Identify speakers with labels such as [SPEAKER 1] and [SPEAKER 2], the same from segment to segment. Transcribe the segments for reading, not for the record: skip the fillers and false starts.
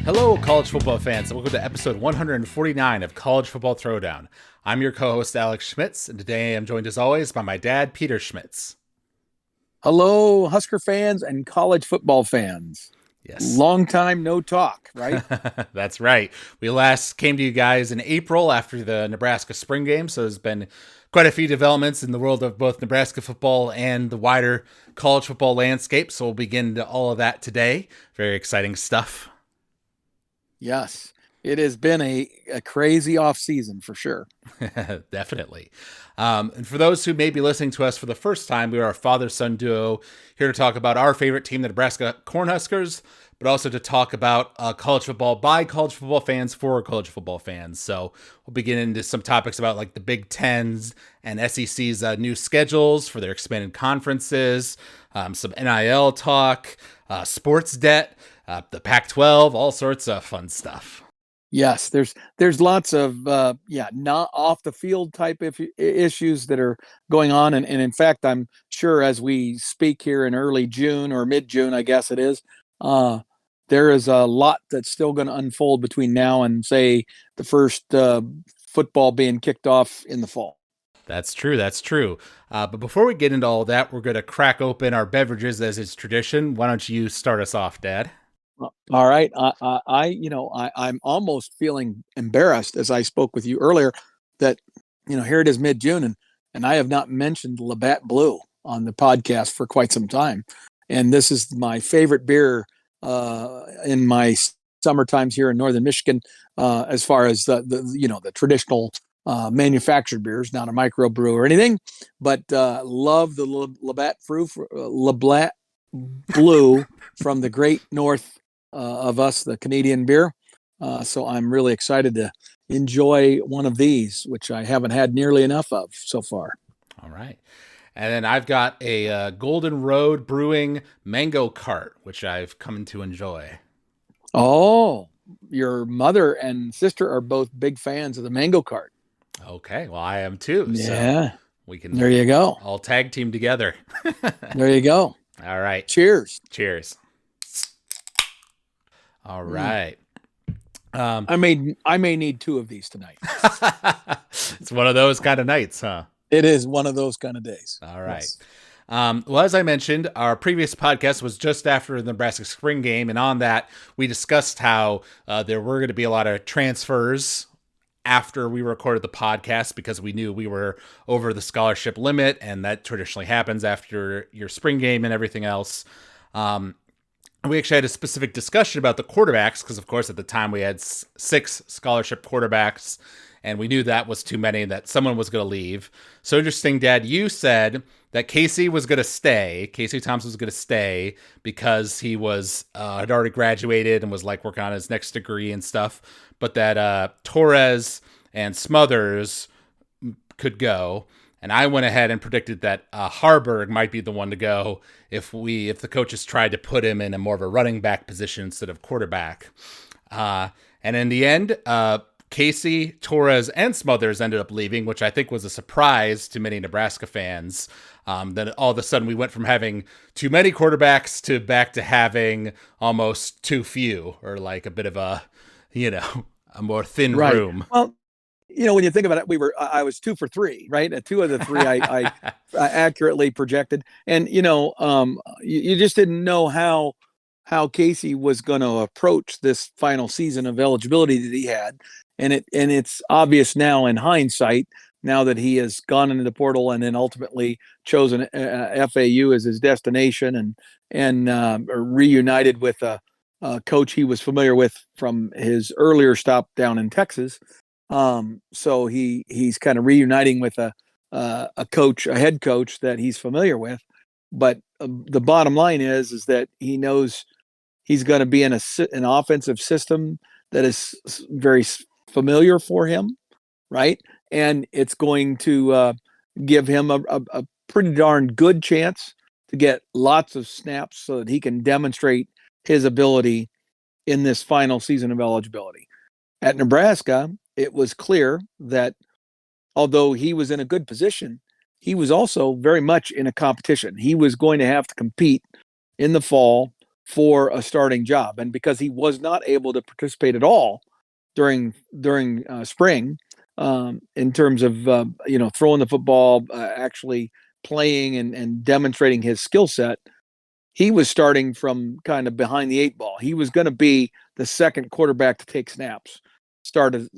[SPEAKER 1] Hello, college football fans, and welcome to episode 149 of College Football Throwdown. I'm your co-host, Alex Schmitz, and today I'm joined, as always, by my dad, Peter Schmitz.
[SPEAKER 2] Hello, Husker fans and college football fans.
[SPEAKER 1] Yes.
[SPEAKER 2] Long time no talk, right?
[SPEAKER 1] That's right. We last came to you guys in April after the Nebraska spring game, so there's been quite a few developments in the world of both Nebraska football and the wider college football landscape, so we'll begin into all of that today. Very exciting stuff.
[SPEAKER 2] Yes, it has been a crazy off season for sure.
[SPEAKER 1] Definitely. And for those who may be listening to us for the first time, we are a father-son duo here to talk about our favorite team, the Nebraska Cornhuskers, but also to talk about college football by college football fans for college football fans. So we'll begin into some topics about like the Big Ten's and SEC's new schedules for their expanded conferences, some NIL talk, sports debt, the Pac-12, all sorts of fun stuff.
[SPEAKER 2] Yes, there's lots of not off the field type of issues that are going on, and in fact, I'm sure as we speak here in early June or mid-June, I guess it is, there is a lot that's still going to unfold between now and say the first football being kicked off in the fall.
[SPEAKER 1] That's true. That's true. But before we get into all that, we're going to crack open our beverages as is tradition. Why don't you start us off, Dad?
[SPEAKER 2] All right. I'm almost feeling embarrassed as I spoke with you earlier that, here it is mid-June and I have not mentioned Labatt Blue on the podcast for quite some time. And this is my favorite beer in my summer times here in Northern Michigan, as far as the traditional manufactured beers, not a microbrew or anything, but love the Labatt Blue from the great north of us, the Canadian beer. So I'm really excited to enjoy one of these, which I haven't had nearly enough of so far.
[SPEAKER 1] All right. And then I've got a Golden Road Brewing Mango Cart, which I've come to enjoy.
[SPEAKER 2] Oh, your mother and sister are both big fans of the Mango Cart.
[SPEAKER 1] Okay. Well, I am too.
[SPEAKER 2] Yeah.
[SPEAKER 1] So we can.
[SPEAKER 2] There you go.
[SPEAKER 1] All tag team together.
[SPEAKER 2] There you go.
[SPEAKER 1] All right.
[SPEAKER 2] Cheers.
[SPEAKER 1] Cheers. All right.
[SPEAKER 2] I may need two of these tonight.
[SPEAKER 1] It's one of those kind of nights, huh?
[SPEAKER 2] It is one of those kind of days.
[SPEAKER 1] All right.
[SPEAKER 2] Yes.
[SPEAKER 1] Well, as I mentioned, our previous podcast was just after the Nebraska spring game, and on that, we discussed how there were going to be a lot of transfers after we recorded the podcast because we knew we were over the scholarship limit, and that traditionally happens after your spring game and everything else. We actually had a specific discussion about the quarterbacks because, of course, at the time we had 6 scholarship quarterbacks, and we knew that was too many, that someone was going to leave. So interesting, Dad, you said that Casey was going to stay. Casey Thompson was going to stay because he was had already graduated and was like working on his next degree and stuff, but that Torres and Smothers could go. And I went ahead and predicted that Harburg might be the one to go if the coaches tried to put him in a more of a running back position instead of quarterback. And in the end, Casey, Torres, and Smothers ended up leaving, which I think was a surprise to many Nebraska fans. Then all of a sudden we went from having too many quarterbacks to back to having almost too few, or like a bit of a more thin room.
[SPEAKER 2] Well, when you think about it, I was 2 for 3, right? 2 of the 3 I accurately projected. And, you just didn't know how Casey was going to approach this final season of eligibility that he had. And it's obvious now in hindsight, now that he has gone into the portal and then ultimately chosen FAU as his destination and reunited with a coach he was familiar with from his earlier stop down in Texas. So he's kind of reuniting with a head coach that he's familiar with. But the bottom line is that he knows he's going to be in an offensive system that is very familiar for him, right? And it's going to give him a pretty darn good chance to get lots of snaps so that he can demonstrate his ability in this final season of eligibility. At Nebraska, it was clear that although he was in a good position, he was also very much in a competition. He was going to have to compete in the fall for a starting job, and because he was not able to participate at all during spring, in terms of throwing the football, actually playing and demonstrating his skill set, he was starting from kind of behind the eight ball. He was going to be the second quarterback to take snaps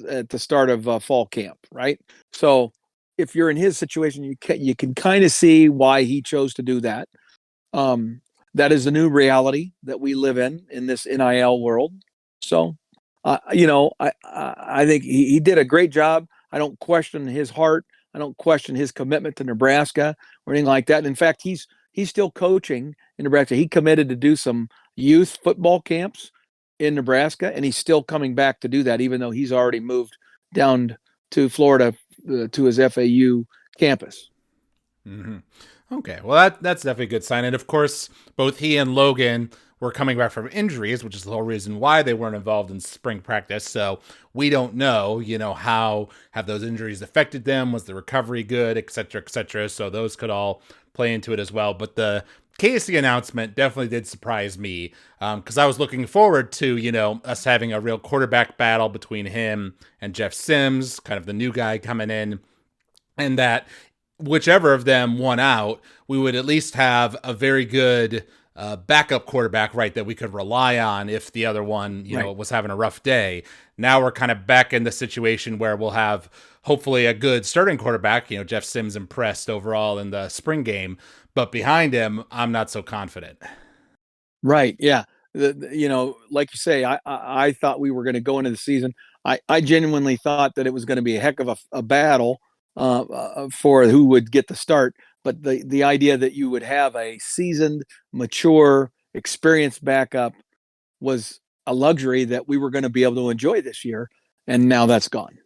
[SPEAKER 2] at the start of fall camp, right? So if you're in his situation, you can kind of see why he chose to do that. Um, that is the new reality that we live in this NIL world. So, I think he did a great job. I don't question his heart. I don't question his commitment to Nebraska or anything like that. And in fact, he's still coaching in Nebraska. He committed to do some youth football camps in Nebraska, and he's still coming back to do that, even though he's already moved down to Florida to his FAU campus.
[SPEAKER 1] Mm-hmm. Okay, well that's definitely a good sign. And of course, both he and Logan were coming back from injuries, which is the whole reason why they weren't involved in spring practice. So we don't know, how have those injuries affected them? Was the recovery good, et cetera, et cetera? So those could all play into it as well. But the Casey announcement definitely did surprise me, because I was looking forward to, us having a real quarterback battle between him and Jeff Sims, kind of the new guy coming in, and that whichever of them won out, we would at least have a very good backup quarterback, right, that we could rely on if the other one,
[SPEAKER 2] Right.
[SPEAKER 1] was having a rough day. Now we're kind of back in the situation where we'll have hopefully a good starting quarterback. Jeff Sims impressed overall in the spring game, but behind him, I'm not so confident.
[SPEAKER 2] Right. Yeah. Like you say, I thought we were going to go into the season. I genuinely thought that it was going to be a heck of a battle for who would get the start. But the idea that you would have a seasoned, mature, experienced backup was a luxury that we were going to be able to enjoy this year. And now that's gone.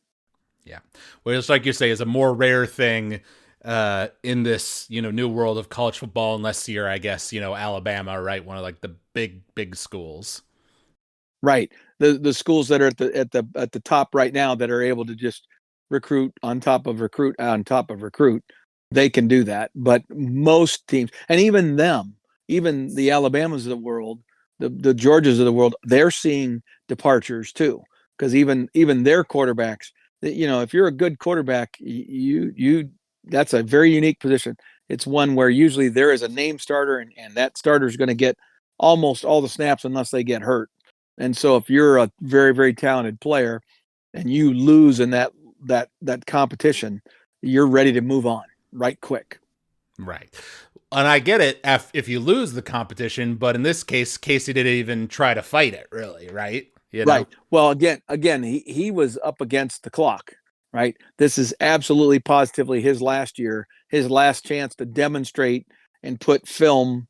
[SPEAKER 1] Yeah. Well, it's like you say, is a more rare thing in this, new world of college football, unless you're, I guess, Alabama, right? One of like the big schools.
[SPEAKER 2] Right. The schools that are at the top right now that are able to just recruit on top of recruit on top of recruit, they can do that. But most teams, and even them, even the Alabamas of the world, the Georgias of the world, they're seeing departures too. Because even their quarterbacks, if you're a good quarterback, you that's a very unique position. It's one where usually there is a name starter, and that starter is going to get almost all the snaps unless they get hurt. And so if you're a very, very talented player and you lose in that competition, you're ready to move on right quick.
[SPEAKER 1] Right. And I get it if you lose the competition, but in this case, Casey didn't even try to fight it, really, right?
[SPEAKER 2] Right. Well, again, he was up against the clock, right? This is absolutely positively his last year, his last chance to demonstrate and put film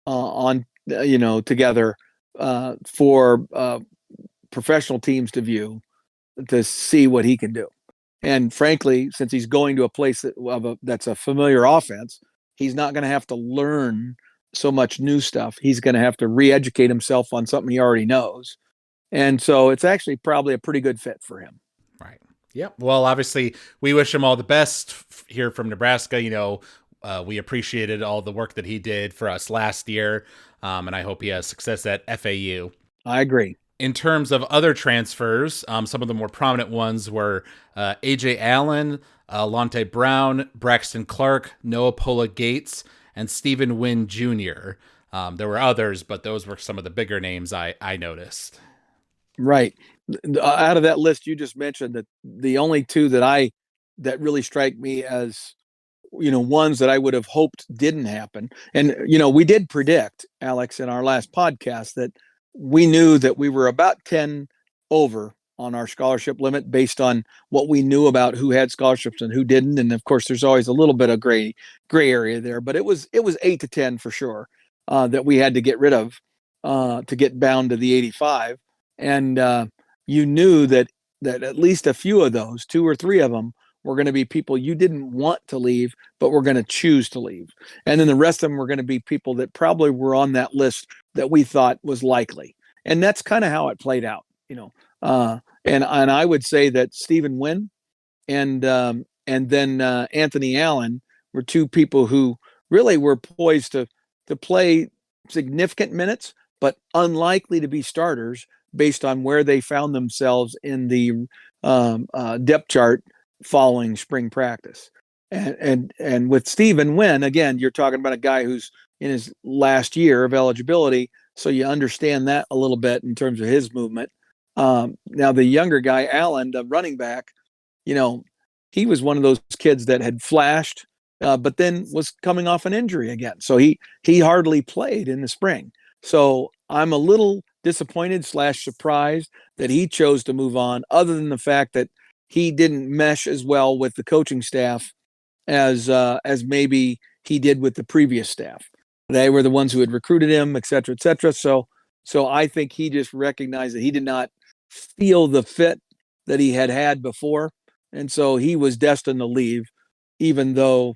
[SPEAKER 2] on, together for professional teams to view, to see what he can do. And frankly, since he's going to a place that's a familiar offense, he's not going to have to learn so much new stuff. He's going to have to re-educate himself on something he already knows. And so it's actually probably a pretty good fit for him.
[SPEAKER 1] Right. Yep. Well, obviously, we wish him all the best here from Nebraska. We appreciated all the work that he did for us last year, and I hope he has success at FAU.
[SPEAKER 2] I agree.
[SPEAKER 1] In terms of other transfers, some of the more prominent ones were A.J. Allen, Lonte Brown, Braxton Clark, Noah Pola Gates, and Stephen Wynn Jr. There were others, but those were some of the bigger names I noticed.
[SPEAKER 2] Right. Out of that list you just mentioned, that the only two that really strike me as ones that I would have hoped didn't happen. And we did predict, Alex, in our last podcast that we knew that we were about 10 over on our scholarship limit based on what we knew about who had scholarships and who didn't. And of course, there's always a little bit of gray area there, but it was 8 to 10 for sure that we had to get rid of to get bound to the 85. And you knew that at least a few of those, 2 or 3 of them, were going to be people you didn't want to leave, but were going to choose to leave. And then the rest of them were going to be people that probably were on that list that we thought was likely. And that's kind of how it played out, and I would say that Stephen Wynn and then Anthony Allen were two people who really were poised to play significant minutes, but unlikely to be starters based on where they found themselves in the depth chart following spring practice. And with Stephen Wynn, again, you're talking about a guy who's in his last year of eligibility, so you understand that a little bit in terms of his movement. Now the younger guy, Allen, the running back, he was one of those kids that had flashed, but then was coming off an injury again. So he hardly played in the spring. So I'm a little disappointed / surprised that he chose to move on, other than the fact that he didn't mesh as well with the coaching staff as maybe he did with the previous staff. They were the ones who had recruited him, et cetera, et cetera. So I think he just recognized that he did not feel the fit that he had before. And so he was destined to leave, even though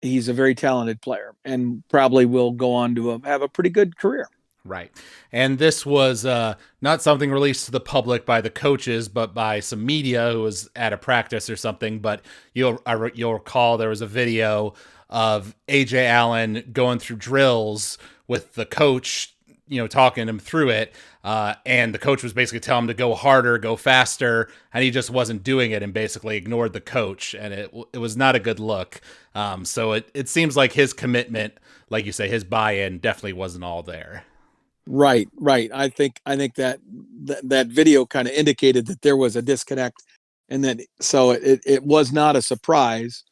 [SPEAKER 2] he's a very talented player and probably will go on to have a pretty good career.
[SPEAKER 1] Right. And this was not something released to the public by the coaches, but by some media who was at a practice or something. But you'll recall there was a video of AJ Allen going through drills with the coach, talking him through it. And the coach was basically telling him to go harder, go faster. And he just wasn't doing it and basically ignored the coach. And it was not a good look. So it seems like his commitment, like you say, his buy-in definitely wasn't all there.
[SPEAKER 2] Right. I think that video kind of indicated that there was a disconnect, and that so it was not a surprise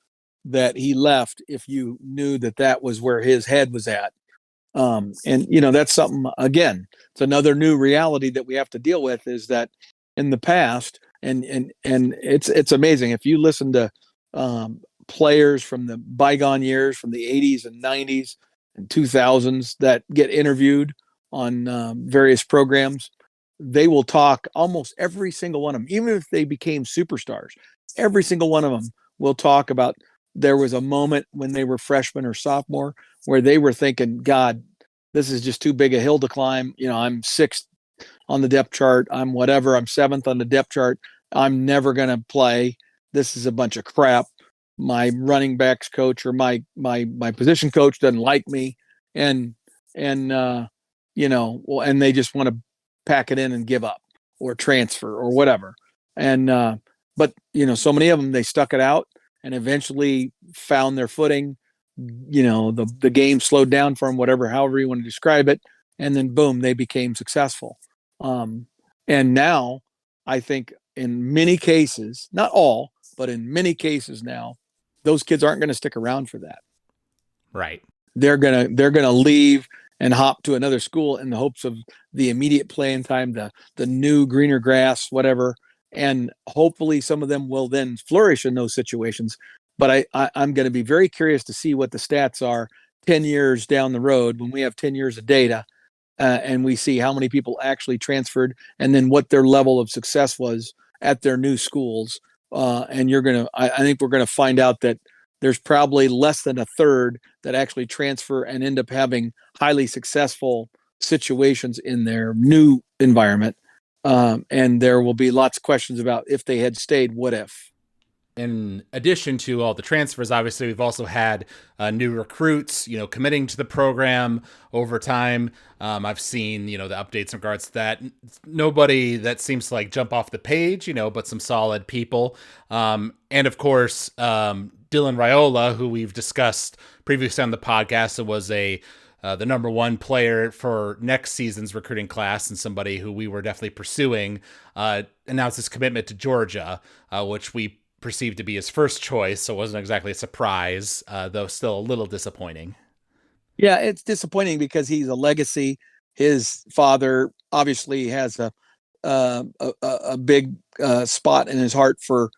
[SPEAKER 2] that he left if you knew that was where his head was at. And that's something, again, it's another new reality that we have to deal with, is that in the past, and it's amazing if you listen to players from the bygone years, from the 80s and 90s and 2000s that get interviewed on various programs, they will talk, almost every single one of them, even if they became superstars, every single one of them will talk about there was a moment when they were freshman or sophomore where they were thinking, God, this is just too big a hill to climb. I'm sixth on the depth chart. I'm whatever. I'm seventh on the depth chart. I'm never going to play. This is a bunch of crap. My running backs coach or my position coach doesn't like me. And they just want to pack it in and give up or transfer or whatever. And, but so many of them, they stuck it out and eventually found their footing. The game slowed down for them, however you want to describe it. And then boom, they became successful. And now I think in many cases, not all, but in many cases now, those kids aren't going to stick around for that.
[SPEAKER 1] Right.
[SPEAKER 2] They're going to leave and hop to another school in the hopes of the immediate playing time, the new greener grass, whatever. And hopefully some of them will then flourish in those situations. But I'm going to be very curious to see what the stats are 10 years down the road when we have 10 years of data and we see how many people actually transferred and then what their level of success was at their new schools. And I think we're going to find out that there's probably less than a third that actually transfer and end up having highly successful situations in their new environment. And there will be lots of questions about if they had stayed, what if?
[SPEAKER 1] In addition to all the transfers, obviously, we've also had new recruits, committing to the program over time. I've seen, the updates in regards to that. Nobody that seems to jump off the page, but some solid people. And of course, Dylan Raiola, who we've discussed previously on the podcast, was the number one player for next season's recruiting class and somebody who we were definitely pursuing, announced his commitment to Georgia, which we perceived to be his first choice, so it wasn't exactly a surprise, though still a little disappointing.
[SPEAKER 2] Yeah, it's disappointing because he's a legacy. His father obviously has a big spot in his heart for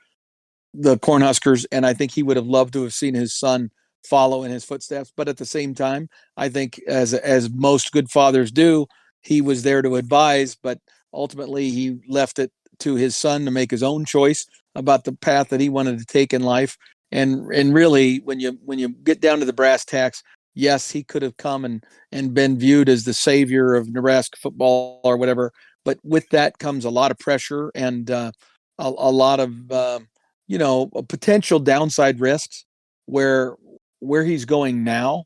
[SPEAKER 2] the Cornhuskers, and I think he would have loved to have seen his son follow in his footsteps. But at the same time, I think as most good fathers do, he was there to advise, but ultimately he left it to his son to make his own choice about the path that he wanted to take in life. And really, when you get down to the brass tacks, yes, he could have come and been viewed as the savior of Nebraska football or whatever. But with that comes a lot of pressure and a lot of potential downside risks, where where he's going now,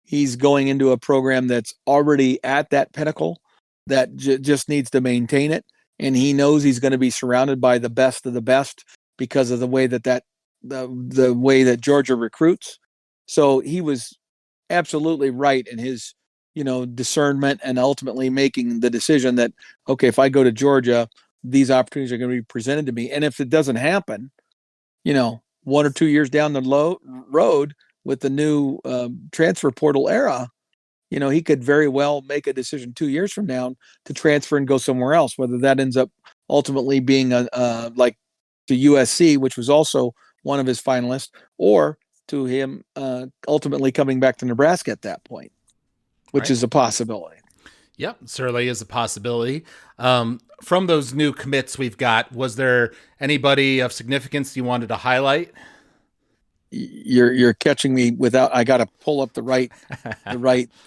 [SPEAKER 2] he's going into a program that's already at that pinnacle that just needs to maintain it. And he knows he's going to be surrounded by the best of the best because of the way the way that Georgia recruits. So he was absolutely right in his, discernment and ultimately making the decision that, okay, if I go to Georgia, these opportunities are going to be presented to me. And if it doesn't happen, 1 or 2 years down the road with the new transfer portal era, he could very well make a decision 2 years from now to transfer and go somewhere else, whether that ends up ultimately being like to USC, which was also one of his finalists, or to him ultimately coming back to Nebraska at that point, which
[SPEAKER 1] Right.
[SPEAKER 2] is a possibility.
[SPEAKER 1] Yep, certainly is a possibility. From those new commits we've got, was there anybody of significance you wanted to highlight?
[SPEAKER 2] You're catching me without. I got to pull up the right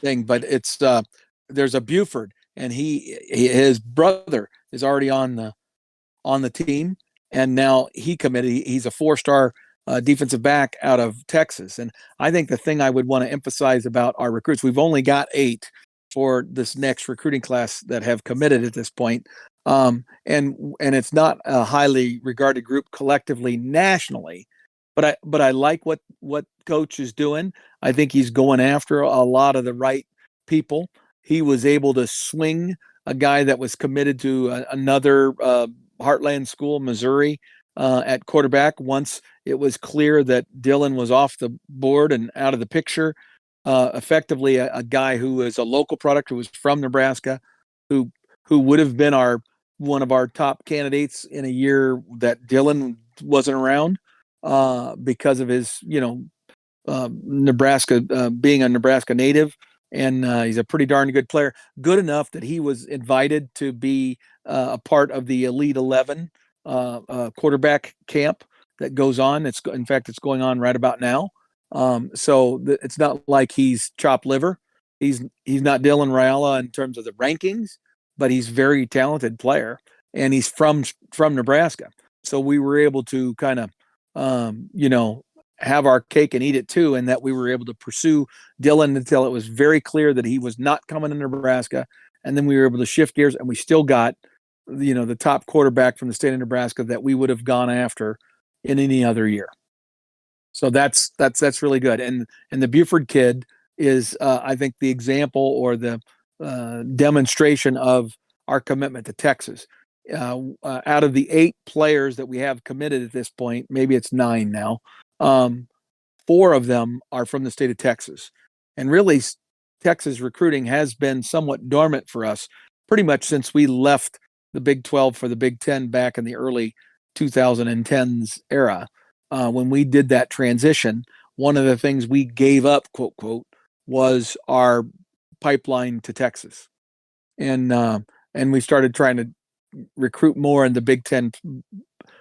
[SPEAKER 2] thing, but it's there's a Buford, and his brother is already on the team, and now he committed. He's a 4-star defensive back out of Texas, and I think the thing I would want to emphasize about our recruits, we've only got 8 for this next recruiting class that have committed at this point, and it's not a highly regarded group collectively nationally. But I like what coach is doing. I think he's going after a lot of the right people. He was able to swing a guy that was committed to another Heartland school, Missouri, at quarterback once it was clear that Dylan was off the board and out of the picture. Effectively, a guy who is a local product, who was from Nebraska, who would have been one of our top candidates in a year that Dylan wasn't around because of his, Nebraska being a Nebraska native, and he's a pretty darn good player. Good enough that he was invited to be a part of the Elite 11 quarterback camp that goes on. In fact, it's going on right about now. So it's not like he's chopped liver. He's not Dylan Raiola in terms of the rankings, but he's a very talented player, and he's from Nebraska. So we were able to kind of have our cake and eat it too, and that we were able to pursue Dylan until it was very clear that he was not coming to Nebraska. And then we were able to shift gears, and we still got, the top quarterback from the state of Nebraska that we would have gone after in any other year. So that's really good. And the Buford kid is, I think, the example or the demonstration of our commitment to Texas. Out of the 8 players that we have committed at this point, maybe it's 9 now, 4 of them are from the state of Texas. And really, Texas recruiting has been somewhat dormant for us pretty much since we left the Big 12 for the Big 10 back in the early 2010s era. When we did that transition, one of the things we gave up, quote, quote, was our pipeline to Texas. And we started trying to recruit more in the Big 10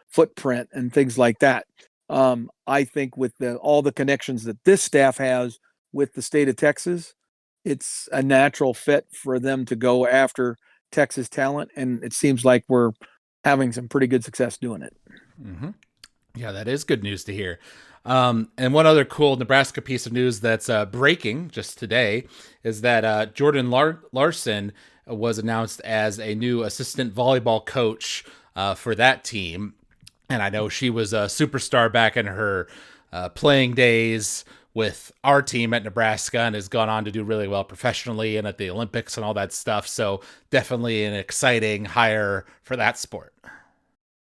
[SPEAKER 2] footprint and things like that. I think with all the connections that this staff has with the state of Texas, it's a natural fit for them to go after Texas talent, and it seems like we're having some pretty good success doing it.
[SPEAKER 1] Mm-hmm. Yeah, that is good news to hear. And one other cool Nebraska piece of news that's breaking just today is that Jordan Larson was announced as a new assistant volleyball coach for that team. And I know she was a superstar back in her playing days with our team at Nebraska, and has gone on to do really well professionally and at the Olympics and all that stuff. So definitely an exciting hire for that sport.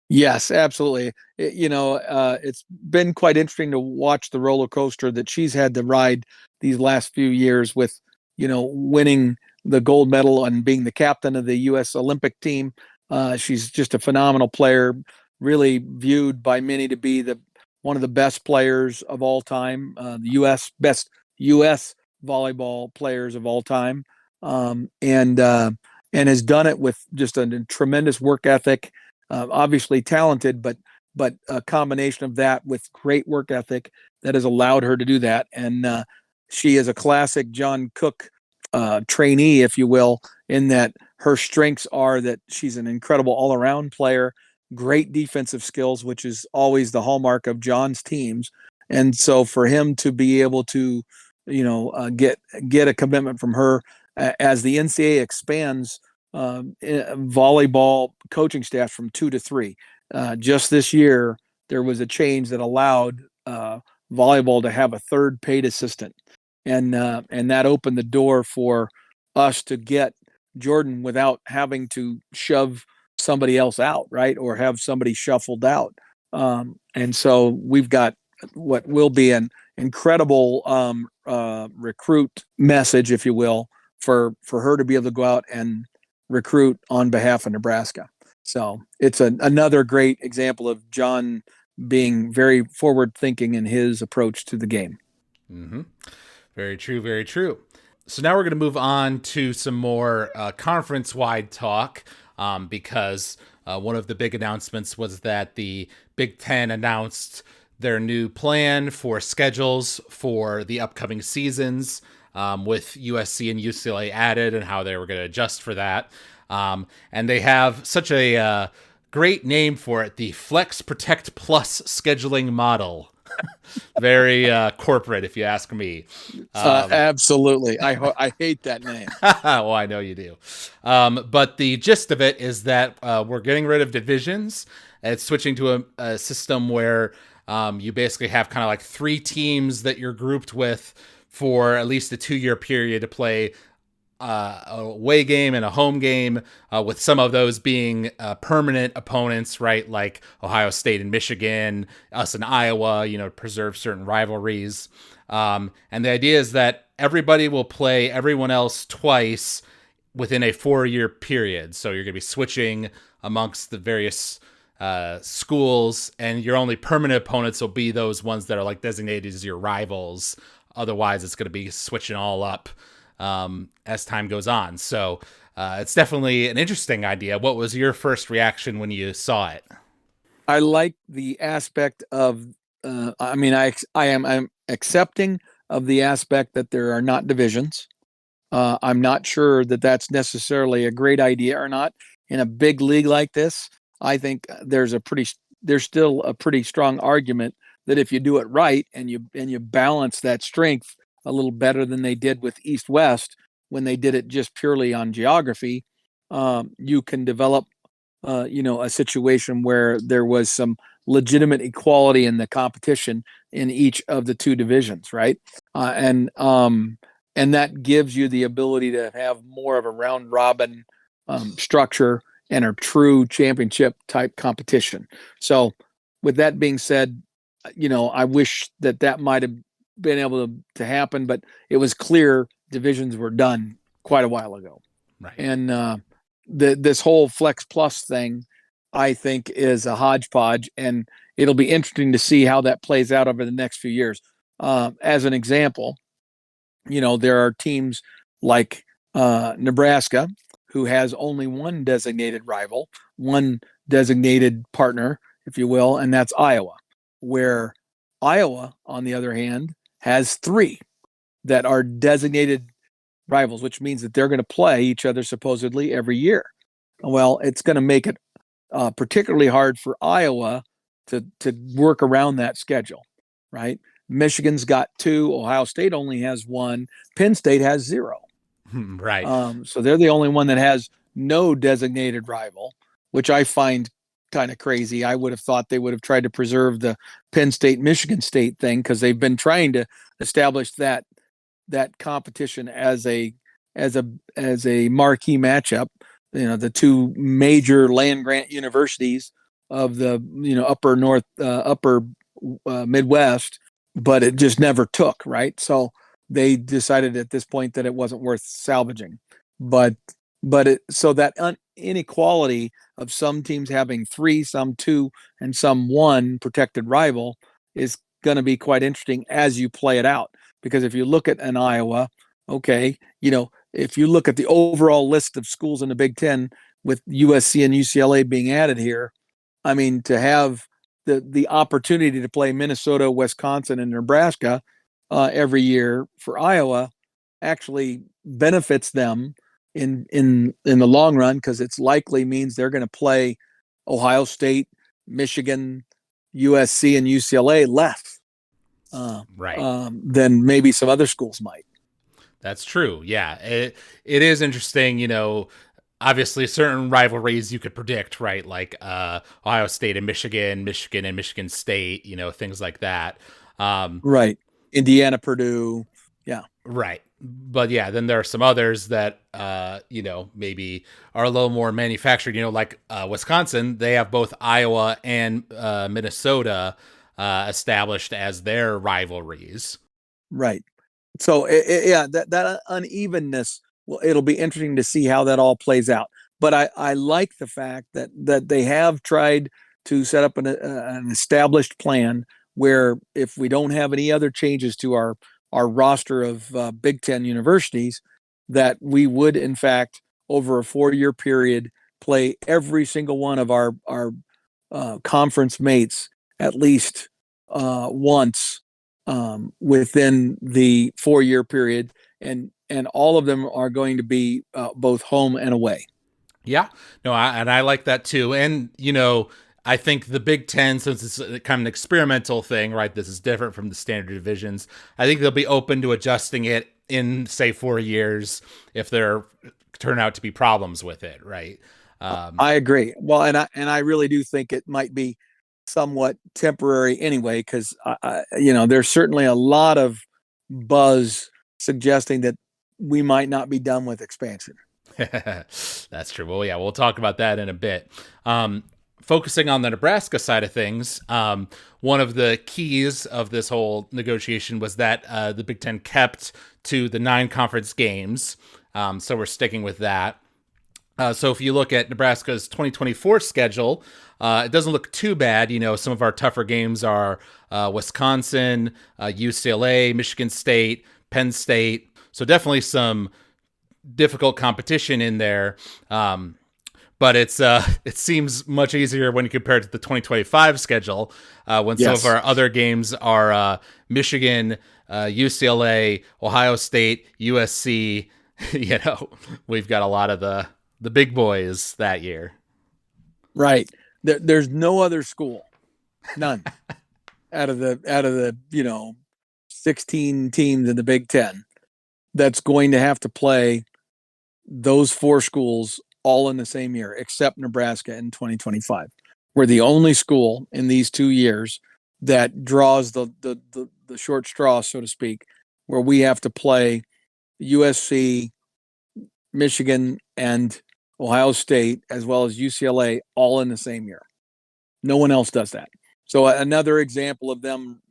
[SPEAKER 2] Yes, absolutely. It's been quite interesting to watch the roller coaster that she's had to ride these last few years with, winning the gold medal and being the captain of the U.S. Olympic team. She's just a phenomenal player, really viewed by many to be one of the best players of all time, the best U.S. volleyball players of all time, and has done it with just a tremendous work ethic. Obviously talented, but a combination of that with great work ethic that has allowed her to do that. And she is a classic John Cook trainee, if you will, in that her strengths are that she's an incredible all-around player, great defensive skills, which is always the hallmark of John's teams, And so for him to be able to, get a commitment from her as the NCAA expands volleyball coaching staff from 2 to 3. Just this year, there was a change that allowed volleyball to have a third paid assistant, and that opened the door for us to get Jordan without having to shove somebody else out, right, or have somebody shuffled out. And so we've got what will be an incredible recruit message, if you will, for her to be able to go out and recruit on behalf of Nebraska. So it's another great example of John being very forward thinking in his approach to the game.
[SPEAKER 1] Mm-hmm. Very true. Very true. So now we're going to move on to some more conference-wide talk because one of the big announcements was that the Big Ten announced their new plan for schedules for the upcoming seasons, with USC and UCLA added and how they were going to adjust for that. And they have such a great name for it, the Flex Protect Plus scheduling model. Very corporate, if you ask me.
[SPEAKER 2] Absolutely. I hate that name.
[SPEAKER 1] Well, I know you do. But the gist of it is that we're getting rid of divisions. It's switching to a system where you basically have kind of like 3 teams that you're grouped with for at least a 2-year period to play a away game and a home game, with some of those being permanent opponents, right? Like Ohio State and Michigan, us and Iowa, preserve certain rivalries. And the idea is that everybody will play everyone else twice within a 4-year period. So you're going to be switching amongst the various schools, and your only permanent opponents will be those ones that are like designated as your rivals. Otherwise, it's going to be switching all up as time goes on. So it's definitely an interesting idea. What was your first reaction when you saw it?
[SPEAKER 2] I like the aspect of, I'm accepting of the aspect that there are not divisions. I'm not sure that that's necessarily a great idea or not in a big league like this. I think there's still a pretty strong argument that if you do it right and you balance that strength a little better than they did with East-West when they did it just purely on geography, you can develop, a situation where there was some legitimate equality in the competition in each of the 2 divisions, right? And that gives you the ability to have more of a round robin structure and a true championship type competition. So, with that being said, I wish that might have been able to happen, but it was clear divisions were done quite a while ago.
[SPEAKER 1] Right.
[SPEAKER 2] And this whole Flex Plus thing, I think, is a hodgepodge, and it'll be interesting to see how that plays out over the next few years. As an example, there are teams like Nebraska, who has only one designated rival, one designated partner, if you will, and that's Iowa, where Iowa, on the other hand, has 3 that are designated rivals, which means that they're going to play each other supposedly every year. Well, it's going to make it particularly hard for Iowa to work around that schedule, right? Michigan's got 2, Ohio State only has 1, Penn State has 0.
[SPEAKER 1] Right.
[SPEAKER 2] So they're the only one that has no designated rival, which I find kind of crazy. I would have thought they would have tried to preserve the Penn State Michigan State thing, because they've been trying to establish that competition as a marquee matchup. The 2 major land grant universities of the upper Midwest, but it just never took, right? So they decided at this point that it wasn't worth salvaging. But so that inequality of some teams having 3, some 2, and some 1 protected rival is going to be quite interesting as you play it out. Because if you look at an Iowa, okay, if you look at the overall list of schools in the Big Ten with USC and UCLA being added here, I mean, to have the opportunity to play Minnesota, Wisconsin, and Nebraska every year for Iowa actually benefits them in the long run, because it's likely means they're going to play Ohio State, Michigan, USC, and UCLA less.
[SPEAKER 1] Right.
[SPEAKER 2] than maybe some other schools might.
[SPEAKER 1] That's true. Yeah. It is interesting, obviously certain rivalries you could predict, right? Like Ohio State and Michigan, Michigan and Michigan State, things like that.
[SPEAKER 2] Right. Indiana, Purdue. Yeah.
[SPEAKER 1] Right. But yeah, then there are some others that maybe are a little more manufactured, like Wisconsin, they have both Iowa and Minnesota established as their rivalries.
[SPEAKER 2] Right. So yeah, that unevenness, well, it'll be interesting to see how that all plays out. But I like the fact that they have tried to set up an established plan where if we don't have any other changes to our roster of Big Ten universities, that we would in fact over a 4-year period play every single one of our conference mates at least once within the 4-year period, and all of them are going to be both home and away.
[SPEAKER 1] Yeah, no, I like that too. And, I think the Big Ten, since it's kind of an experimental thing, right? This is different from the standard divisions. I think they'll be open to adjusting it in, say, 4 years if there turn out to be problems with it, right?
[SPEAKER 2] I agree. Well, and I really do think it might be somewhat temporary anyway, because there's certainly a lot of buzz suggesting that we might not be done with expansion.
[SPEAKER 1] That's true. Well, yeah, we'll talk about that in a bit. Focusing on the Nebraska side of things, one of the keys of this whole negotiation was that the Big Ten kept to the 9 conference games. So we're sticking with that. So if you look at Nebraska's 2024 schedule, it doesn't look too bad. Some of our tougher games are Wisconsin, UCLA, Michigan State, Penn State. So definitely some difficult competition in there. But it seems much easier when you compare it to the 2025 schedule, when some of our other games are Michigan, UCLA, Ohio State, USC. We've got a lot of the big boys that year.
[SPEAKER 2] Right. There's no other school, none, out of the 16 teams in the Big Ten that's going to have to play those 4 schools all in the same year, except Nebraska in 2025. We're the only school in these 2 years that draws the short straw, so to speak, where we have to play USC, Michigan, and Ohio State, as well as UCLA, all in the same year. No one else does that. So another example of them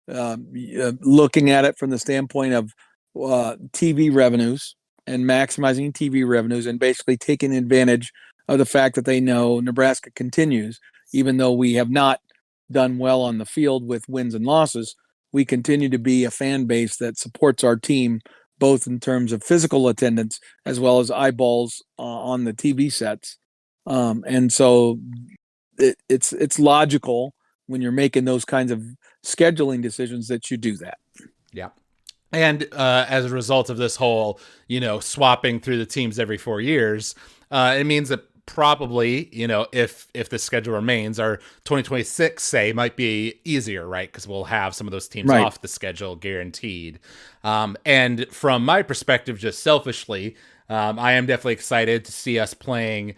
[SPEAKER 2] looking at it from the standpoint of TV revenues and maximizing TV revenues, and basically taking advantage of the fact that they know Nebraska continues, even though we have not done well on the field with wins and losses, we continue to be a fan base that supports our team, both in terms of physical attendance as well as eyeballs on the TV sets. And so it's logical when you're making those kinds of scheduling decisions that you do that.
[SPEAKER 1] Yeah. And as a result of this whole, swapping through the teams every 4 years, it means that probably, if the schedule remains, our 2026, say, might be easier, right? Because we'll have some of those teams off the schedule guaranteed. And from my perspective, just selfishly, I am definitely excited to see us playing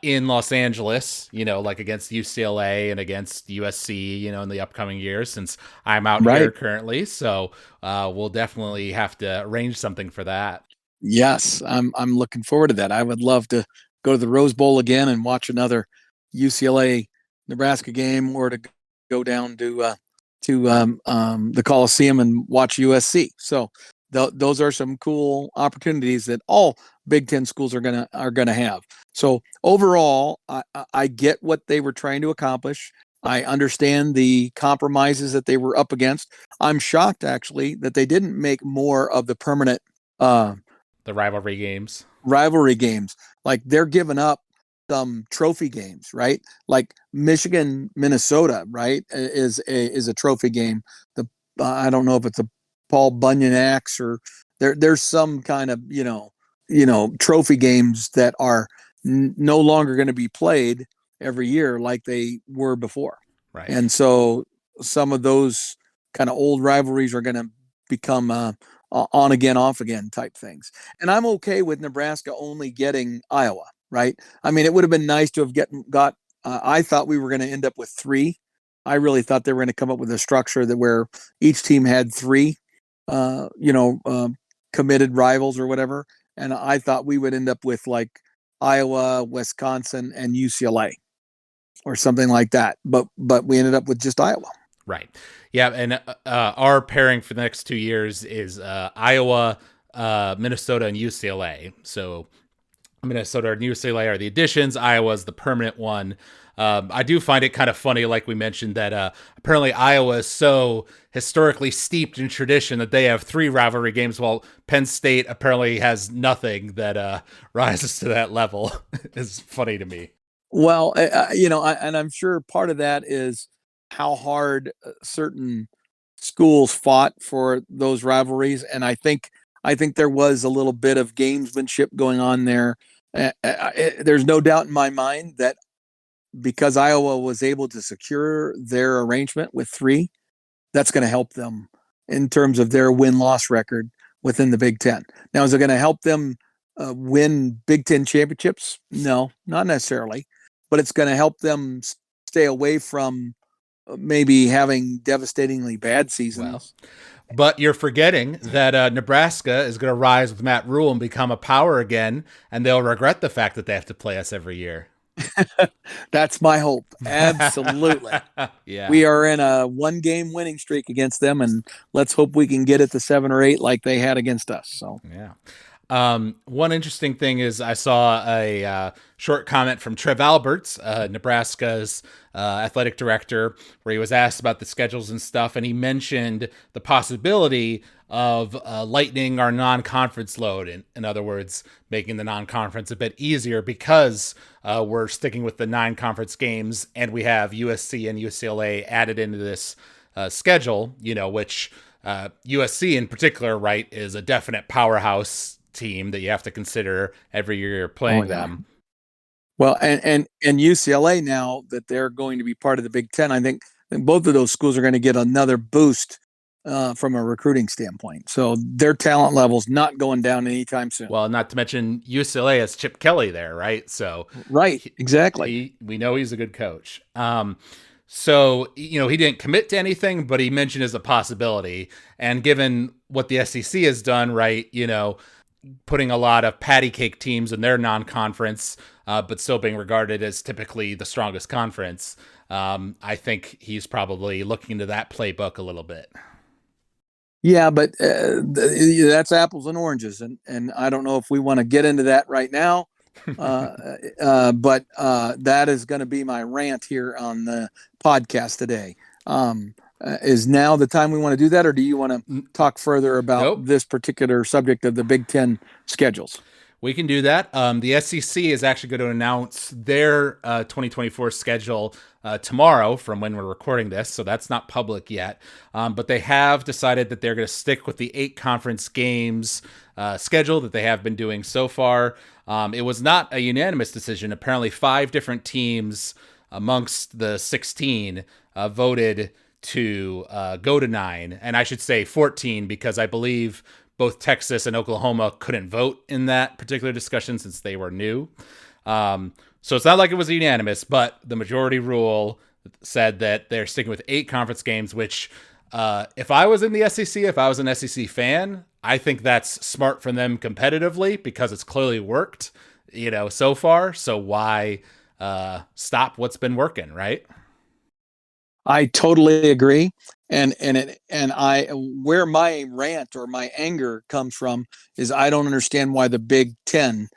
[SPEAKER 1] in Los Angeles, like against UCLA and against USC, in the upcoming years, since I'm out here currently. So we'll definitely have to arrange something for that.
[SPEAKER 2] Yes, I'm looking forward to that. I would love to go to the Rose Bowl again and watch another UCLA Nebraska game, or to go down to the Coliseum and watch USC. So those are some cool opportunities that all Big Ten schools are gonna have. So overall, I get what they were trying to accomplish. I understand the compromises that they were up against. I'm shocked, actually, that they didn't make more of the permanent
[SPEAKER 1] the rivalry games.
[SPEAKER 2] Like, they're giving up some trophy games, right? Like Michigan, Minnesota, right, is a trophy game. I don't know if it's a Paul Bunyan Axe, or there's some kind of trophy games that are no longer going to be played every year like they were before.
[SPEAKER 1] Right.
[SPEAKER 2] And so some of those kind of old rivalries are going to become on again, off again type things. And I'm okay with Nebraska only getting Iowa, right? I mean, it would have been nice to have got. I thought we were going to end up with 3. I really thought they were going to come up with a structure that where each team had 3, committed rivals or whatever. And I thought we would end up with like Iowa, Wisconsin, and UCLA or something like that. But we ended up with just Iowa.
[SPEAKER 1] Right. Yeah. And our pairing for the next 2 years is Iowa, Minnesota, and UCLA. So Minnesota and UCLA are the additions. Iowa's the permanent one. I do find it kind of funny, like we mentioned, that apparently Iowa is so historically steeped in tradition that they have 3 rivalry games, while Penn State apparently has nothing that rises to that level. It's funny to me.
[SPEAKER 2] Well, and I'm sure part of that is how hard certain schools fought for those rivalries, and I think there was a little bit of gamesmanship going on there. There's no doubt in my mind that because Iowa was able to secure their arrangement with 3, that's going to help them in terms of their win-loss record within the Big Ten. Now, is it going to help them win Big Ten championships? No, not necessarily, but it's going to help them stay away from maybe having devastatingly bad seasons.
[SPEAKER 1] Well, but you're forgetting that Nebraska is going to rise with Matt Rule and become a power again, and they'll regret the fact that they have to play us every year.
[SPEAKER 2] That's my hope. Absolutely.
[SPEAKER 1] Yeah.
[SPEAKER 2] We are in a 1-game winning streak against them, and let's hope we can get it to 7 or 8 like they had against us. So
[SPEAKER 1] yeah. One interesting thing is I saw a short comment from Trev Alberts, Nebraska's athletic director, where he was asked about the schedules and stuff, and he mentioned the possibility of lightening our non-conference load. In other words, making the non-conference a bit easier because we're sticking with the 9 conference games, and we have USC and UCLA added into this schedule, which USC in particular, right, is a definite powerhouse team that you have to consider every year you're playing them.
[SPEAKER 2] Well, and UCLA, now that they're going to be part of the Big Ten, I think both of those schools are going to get another boost from a recruiting standpoint. So their talent level's not going down anytime soon.
[SPEAKER 1] Well, not to mention UCLA has Chip Kelly there, right? So
[SPEAKER 2] right, exactly.
[SPEAKER 1] We know he's a good coach. So, he didn't commit to anything, but he mentioned as a possibility. And given what the SEC has done, right, putting a lot of patty cake teams in their non-conference, but still being regarded as typically the strongest conference, I think he's probably looking into that playbook a little bit.
[SPEAKER 2] Yeah, but that's apples and oranges, and I don't know if we want to get into that right now. But that is going to be my rant here on the podcast today. Is now the time we want to do that, or do you want to talk further about this particular subject of the Big Ten schedules?
[SPEAKER 1] We can do that. The SEC is actually going to announce their 2024 schedule tomorrow from when we're recording this, so that's not public yet. But they have decided that they're going to stick with the 8 conference games schedule that they have been doing so far. It was not a unanimous decision. Apparently 5 different teams amongst the 16 voted to go to 9, and I should say 14 because I believe both Texas and Oklahoma couldn't vote in that particular discussion since they were new. So it's not like it was unanimous, but the majority rule said that they're sticking with 8 conference games, which if I was in the SEC, if I was an SEC fan, I think that's smart for them competitively because it's clearly worked, so far. So why stop what's been working, right?
[SPEAKER 2] I totally agree. And I where my rant or my anger comes from is I don't understand why the Big Ten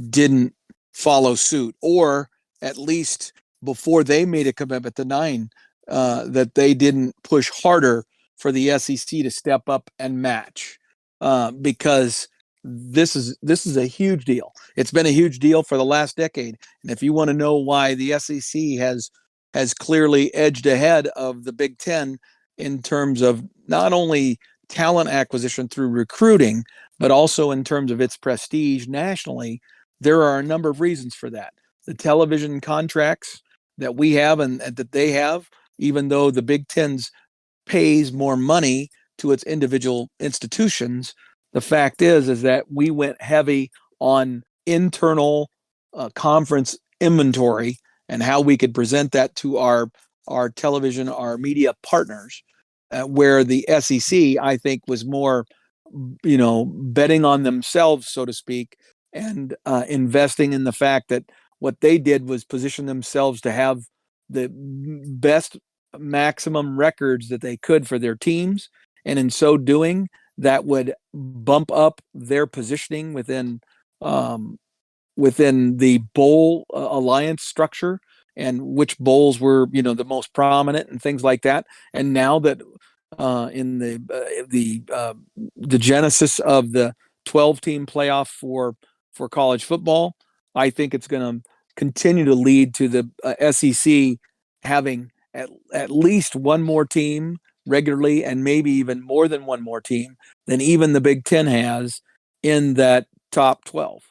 [SPEAKER 2] didn't follow suit, or at least before they made a commitment to 9, that they didn't push harder for the SEC to step up and match, because this is a huge deal. It's been a huge deal for the last decade, and if you want to know why the SEC has clearly edged ahead of the Big Ten in terms of not only talent acquisition through recruiting, but also in terms of its prestige nationally, there are a number of reasons for that. The television contracts that we have and that they have, even though the Big Ten's pays more money to its individual institutions. The fact is that we went heavy on internal conference inventory and how we could present that to our television, our media partners, where the SEC, I think, was more, betting on themselves, so to speak, and investing in the fact that what they did was position themselves to have the best maximum records that they could for their teams. And in so doing, that would bump up their positioning within the bowl alliance structure, and which bowls were the most prominent and things like that. And now that in the genesis of the 12-team playoff for college football, I think it's going to continue to lead to the SEC having at least one more team regularly, and maybe even more than one more team than even the Big Ten has in that top 12.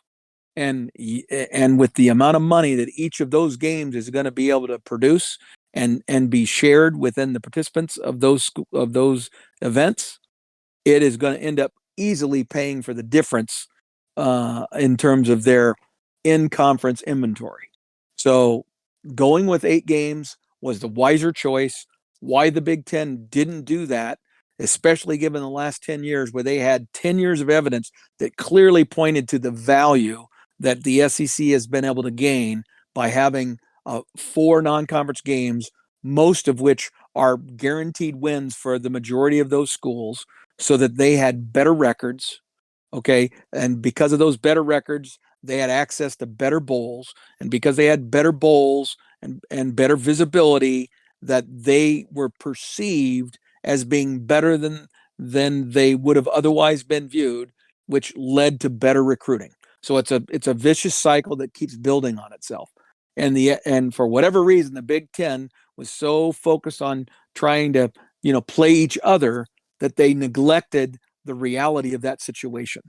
[SPEAKER 2] And with the amount of money that each of those games is going to be able to produce and be shared within the participants of those events, it is going to end up easily paying for the difference in terms of their in-conference inventory. So going with 8 games was the wiser choice. Why the Big Ten didn't do that, especially given the last 10 years where they had 10 years of evidence that clearly pointed to the value that the SEC has been able to gain by having 4 non-conference games, most of which are guaranteed wins for the majority of those schools, so that they had better records. Okay. And because of those better records, they had access to better bowls. And because they had better bowls and better visibility, that they were perceived as being better than they would have otherwise been viewed, which led to better recruiting. So it's a vicious cycle that keeps building on itself. And for whatever reason, the Big Ten was so focused on trying to play each other that they neglected the reality of that situation.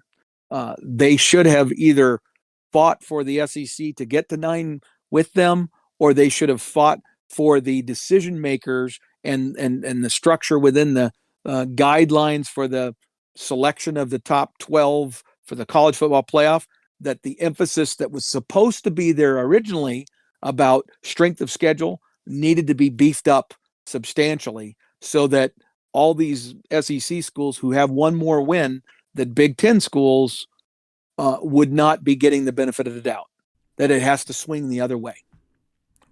[SPEAKER 2] They should have either fought for the SEC to get to 9 with them, or they should have fought for the decision makers and the structure within the guidelines for the selection of the top 12 for the college football playoff, that the emphasis that was supposed to be there originally about strength of schedule needed to be beefed up substantially, so that all these SEC schools who have one more win that Big Ten schools would not be getting the benefit of the doubt, that it has to swing the other way.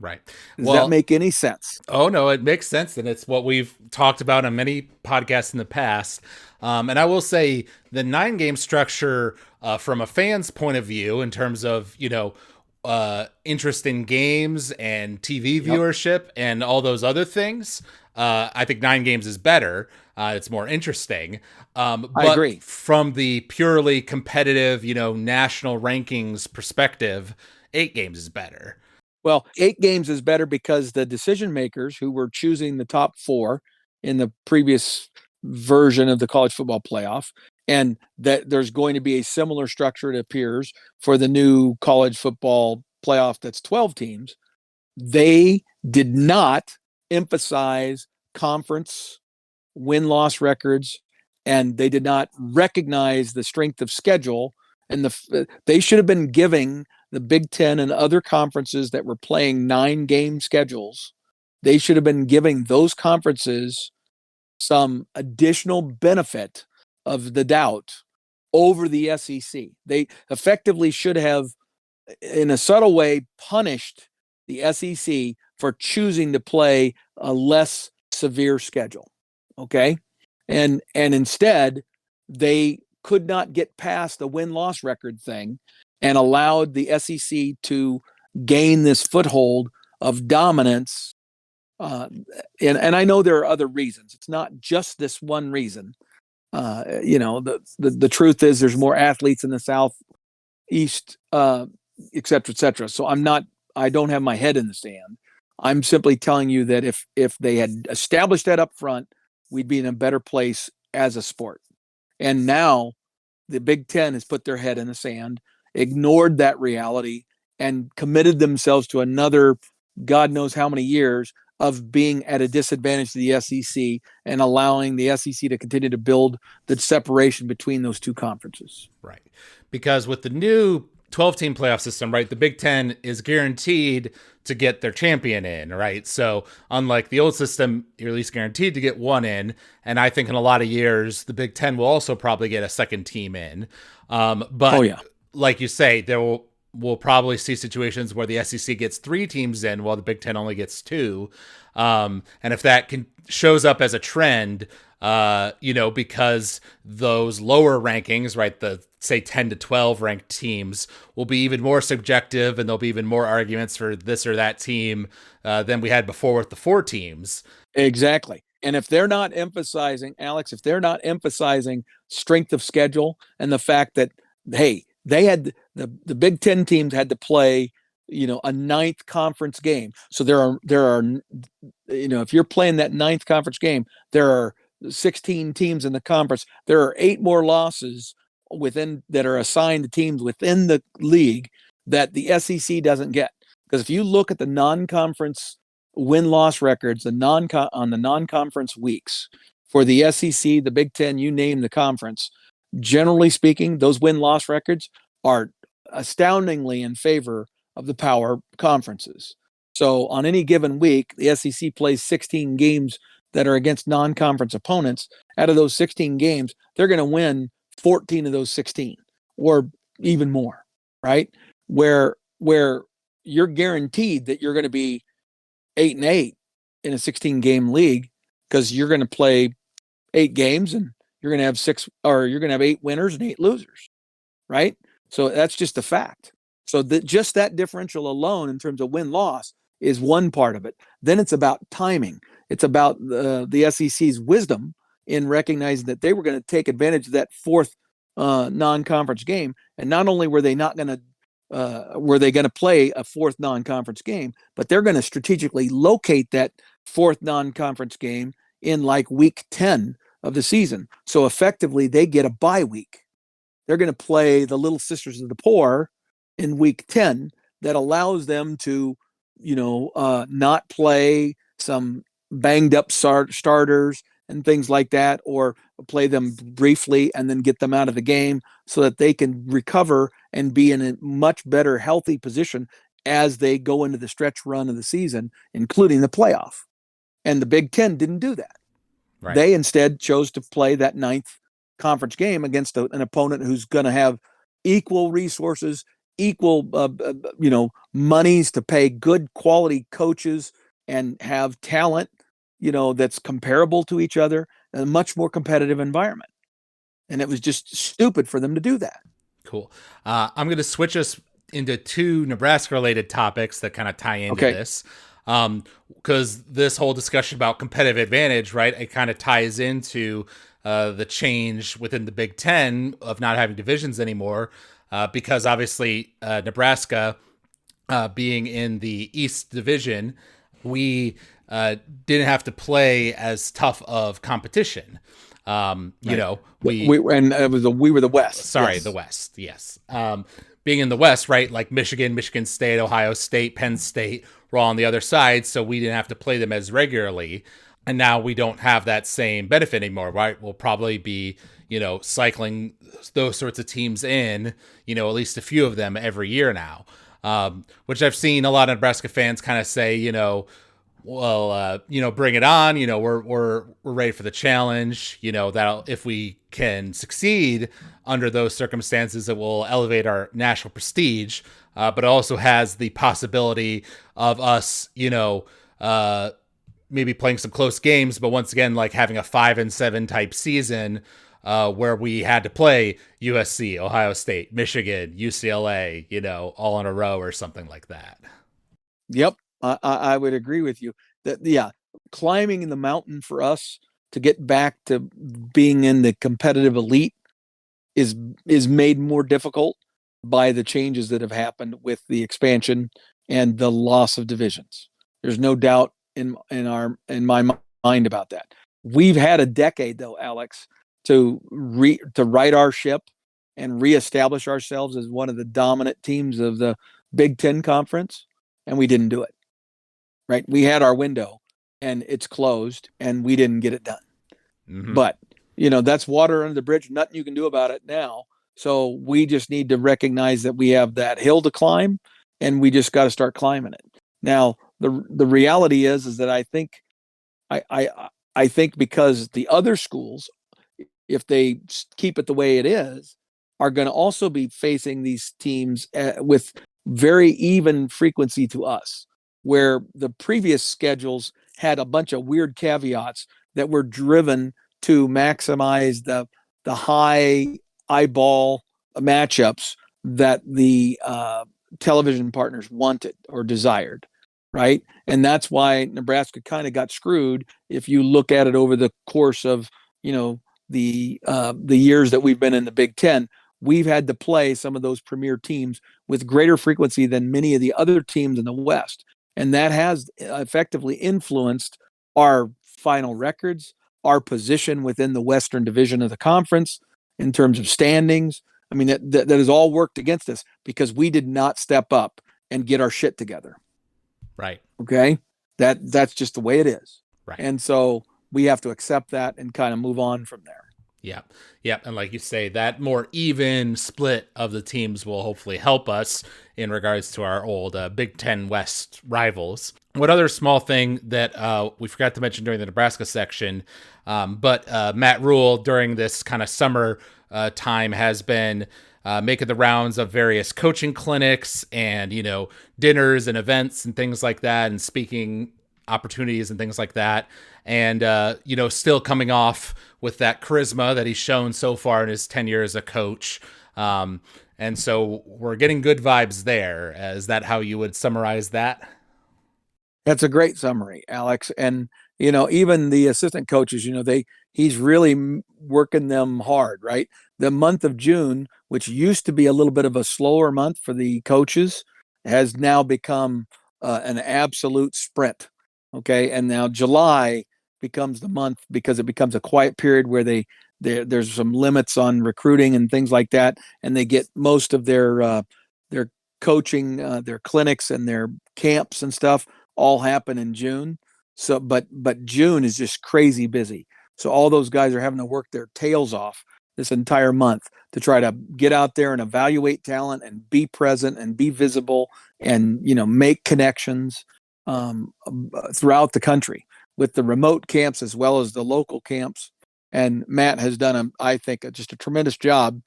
[SPEAKER 1] Right.
[SPEAKER 2] Does that make any sense?
[SPEAKER 1] Oh, no, it makes sense. And it's what we've talked about on many podcasts in the past. And I will say the 9-game structure from a fan's point of view, in terms of, interest in games and TV viewership and all those other things, I think 9 games is better. It's more interesting.
[SPEAKER 2] I agree.
[SPEAKER 1] From the purely competitive, national rankings perspective, 8 games is better.
[SPEAKER 2] Well, 8 games is better because the decision makers who were choosing the top 4 in the previous version of the college football playoff, and that there's going to be a similar structure, it appears, for the new college football playoff that's 12 teams, they did not emphasize conference win-loss records, and they did not recognize the strength of schedule. And they should have been giving the Big Ten and other conferences that were playing 9-game schedules, they should have been giving those conferences some additional benefit of the doubt over the SEC. They effectively should have, in a subtle way, punished the SEC for choosing to play a less severe schedule. Okay. And instead, they could not get past the win-loss record thing and allowed the SEC to gain this foothold of dominance. And I know there are other reasons. It's not just this one reason. The truth is there's more athletes in the Southeast, et cetera, et cetera. So I don't have my head in the sand. I'm simply telling you that if they had established that up front, we'd be in a better place as a sport. And now the Big Ten has put their head in the sand, ignored that reality, and committed themselves to another God knows how many years of being at a disadvantage to the SEC and allowing the SEC to continue to build the separation between those two conferences.
[SPEAKER 1] Right. Because with the new 12-team playoff system, right, the Big Ten is guaranteed to get their champion in, right? So unlike the old system, you're at least guaranteed to get one in. And I think in a lot of years, the Big Ten will also probably get a second team in. But like you say, we'll probably see situations where the SEC gets 3 teams in while the Big Ten only gets 2. And if that shows up as a trend, because those lower rankings, right, the say 10 to 12 ranked teams will be even more subjective, and there'll be even more arguments for this or that team than we had before with the 4 teams.
[SPEAKER 2] Exactly. And if they're not emphasizing, Alex, strength of schedule and the fact that, hey, they had the Big Ten teams had to play, a ninth conference game. So there are, if you're playing that ninth conference game, there are 16 teams in the conference. There are 8 more losses that are assigned to teams within the league that the SEC doesn't get. Because if you look at the non-conference win-loss records, on the non-conference weeks for the SEC, the Big Ten, you name the conference, generally speaking, those win-loss records are astoundingly in favor of the power conferences. So on any given week, the SEC plays 16 games that are against non-conference opponents. Out of those 16 games, they're going to win 14 of those 16 or even more, right? Where you're guaranteed that you're going to be 8-8 in a 16-game league because you're going to play 8 games and you're going to have 8 winners and 8 losers, right? So that's just a fact. So just that differential alone in terms of win-loss is one part of it. Then it's about timing. It's about the SEC's wisdom in recognizing that they were going to take advantage of that 4th non-conference game. And not only were they going to play a 4th non-conference game, but they're going to strategically locate that 4th non-conference game in like week 10 of the season. So effectively, they get a bye week. They're going to play the Little Sisters of the Poor in week 10 that allows them to, not play some banged up starters and things like that, or play them briefly and then get them out of the game so that they can recover and be in a much better healthy position as they go into the stretch run of the season, including the playoff. And the Big Ten didn't do that. Right. They instead chose to play that 9th conference game against an opponent who's going to have equal resources, equal, monies to pay good quality coaches and have talent, that's comparable to each other in a much more competitive environment. And it was just stupid for them to do that.
[SPEAKER 1] Cool. I'm going to switch us into 2 Nebraska related topics that kind of tie into this. Because this whole discussion about competitive advantage, right, it kind of ties into the change within the Big Ten of not having divisions anymore, because obviously Nebraska being in the East Division, we didn't have to play as tough of competition. Right. We
[SPEAKER 2] were the West.
[SPEAKER 1] Sorry, yes. The West. Yes. Being in the West, right? Like Michigan State, Ohio State, Penn State were all on the other side, so we didn't have to play them as regularly. And now we don't have that same benefit anymore, right? We'll probably be, cycling those sorts of teams in, at least a few of them every year now, which I've seen a lot of Nebraska fans kind of say, bring it on. We're ready for the challenge. That if we can succeed under those circumstances, it will elevate our national prestige. But it also has the possibility of us, maybe playing some close games, but once again, like having a 5-7 type season where we had to play USC, Ohio State, Michigan, UCLA, all in a row or something like that.
[SPEAKER 2] Yep. I would agree with you that, climbing in the mountain for us to get back to being in the competitive elite is made more difficult by the changes that have happened with the expansion and the loss of divisions. There's no doubt in my mind about that. We've had a decade though, Alex, to right our ship and reestablish ourselves as one of the dominant teams of the Big Ten Conference, and we didn't do it. Right? We had our window and it's closed and we didn't get it done.
[SPEAKER 1] Mm-hmm.
[SPEAKER 2] But, that's water under the bridge. Nothing you can do about it now. So we just need to recognize that we have that hill to climb, and we just got to start climbing it. Now, the reality is that I think because the other schools, if they keep it the way it is, are going to also be facing these teams with very even frequency to us, where the previous schedules had a bunch of weird caveats that were driven to maximize the high eyeball matchups that the television partners wanted or desired, right? And that's why Nebraska kind of got screwed if you look at it over the course of the years that we've been in the Big Ten. We've had to play some of those premier teams with greater frequency than many of the other teams in the West, and that has effectively influenced our final records, our position within the Western Division of the conference in terms of standings. I mean, that has all worked against us because we did not step up and get our shit together.
[SPEAKER 1] Right.
[SPEAKER 2] Okay. That's just the way it is.
[SPEAKER 1] Right.
[SPEAKER 2] And so we have to accept that and kind of move on from there.
[SPEAKER 1] Yeah. Yeah. And like you say, that more even split of the teams will hopefully help us in regards to our old Big Ten West rivals. One other small thing that we forgot to mention during the Nebraska section, but Matt Rule during this kind of summer time has been making the rounds of various coaching clinics and, dinners and events and things like that, and speaking opportunities and things like that. And, still coming off with that charisma that he's shown so far in his tenure as a coach. And so we're getting good vibes there. Is that how you would summarize that?
[SPEAKER 2] That's a great summary, Alex. And, even the assistant coaches, he's really working them hard, right? The month of June, which used to be a little bit of a slower month for the coaches, has now become an absolute sprint. Okay. And now July becomes the month because it becomes a quiet period where there's some limits on recruiting and things like that. And they get most of their coaching, their clinics and their camps and stuff all happen in June. So, but June is just crazy busy. So all those guys are having to work their tails off this entire month to try to get out there and evaluate talent and be present and be visible and, make connections throughout the country with the remote camps as well as the local camps. And Matt has done, I think, just a tremendous job.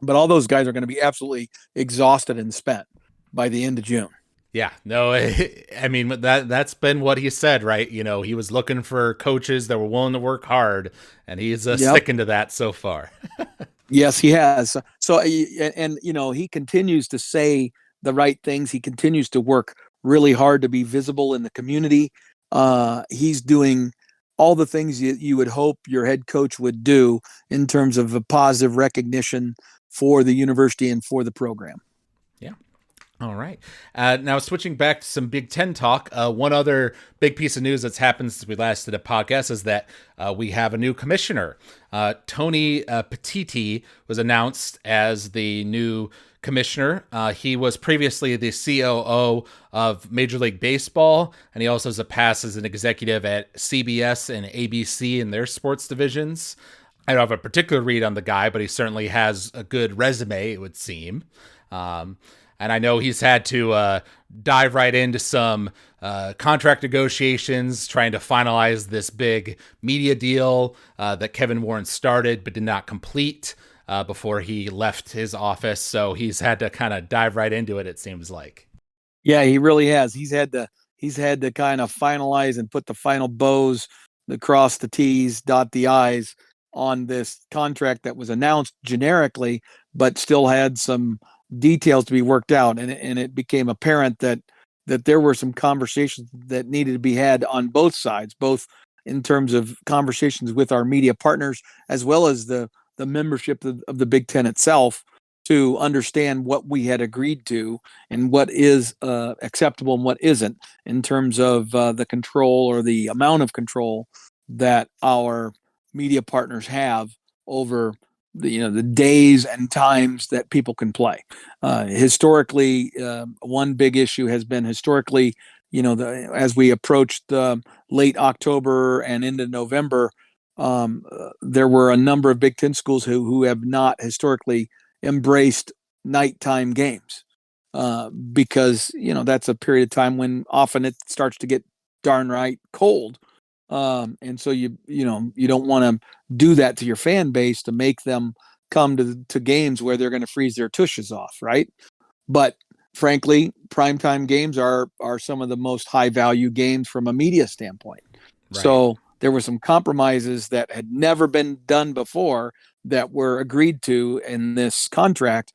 [SPEAKER 2] But all those guys are going to be absolutely exhausted and spent by the end of June.
[SPEAKER 1] Yeah, no, I mean, that's been what he said, right? He was looking for coaches that were willing to work hard, and he's sticking to that so far.
[SPEAKER 2] Yes, he has. So, and he continues to say the right things. He continues to work really hard to be visible in the community. He's doing all the things you would hope your head coach would do in terms of a positive recognition for the university and for the program.
[SPEAKER 1] Yeah. All right. Now switching back to some Big Ten talk. One other big piece of news that's happened since we last did a podcast is that we have a new commissioner. Tony Petitti was announced as the new commissioner. He was previously the COO of Major League Baseball, and he also has a past as an executive at CBS and ABC in their sports divisions. I don't have a particular read on the guy, but he certainly has a good resume, it would seem. And I know he's had to dive right into some contract negotiations, trying to finalize this big media deal that Kevin Warren started but did not complete before he left his office. So he's had to kind of dive right into it, it seems like.
[SPEAKER 2] Yeah, he really has. He's had to kind of finalize and put the final bows, cross the T's, dot the I's on this contract that was announced generically, but still had some details to be worked out. And it became apparent that there were some conversations that needed to be had on both sides, both in terms of conversations with our media partners, as well as the membership of the Big Ten itself, to understand what we had agreed to and what is acceptable and what isn't in terms of the control or the amount of control that our media partners have over the days and times that people can play. Historically, one big issue has been as we approached late October and into November, there were a number of Big Ten schools who have not historically embraced nighttime games, because that's a period of time when often it starts to get darn right cold, and so you don't want to do that to your fan base to make them come to games where they're going to freeze their tushes off, right? But frankly, primetime games are some of the most high value games from a media standpoint.
[SPEAKER 1] Right.
[SPEAKER 2] So there were some compromises that had never been done before that were agreed to in this contract,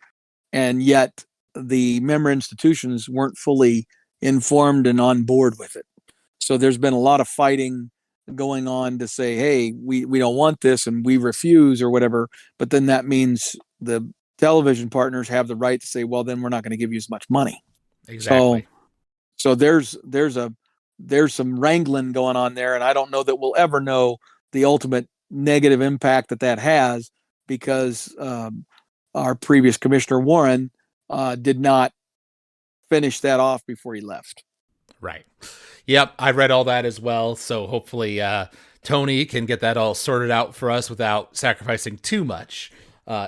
[SPEAKER 2] and yet the member institutions weren't fully informed and on board with it. So there's been a lot of fighting going on to say, hey, we don't want this and we refuse or whatever. But then that means the television partners have the right to say, well, then we're not going to give you as much money. So
[SPEAKER 1] Exactly.
[SPEAKER 2] so there's some wrangling going on there, and I don't know that we'll ever know the ultimate negative impact that has, because our previous commissioner Warren did not finish that off before he left.
[SPEAKER 1] Right. Yep, I read all that as well. So hopefully Tony can get that all sorted out for us without sacrificing too much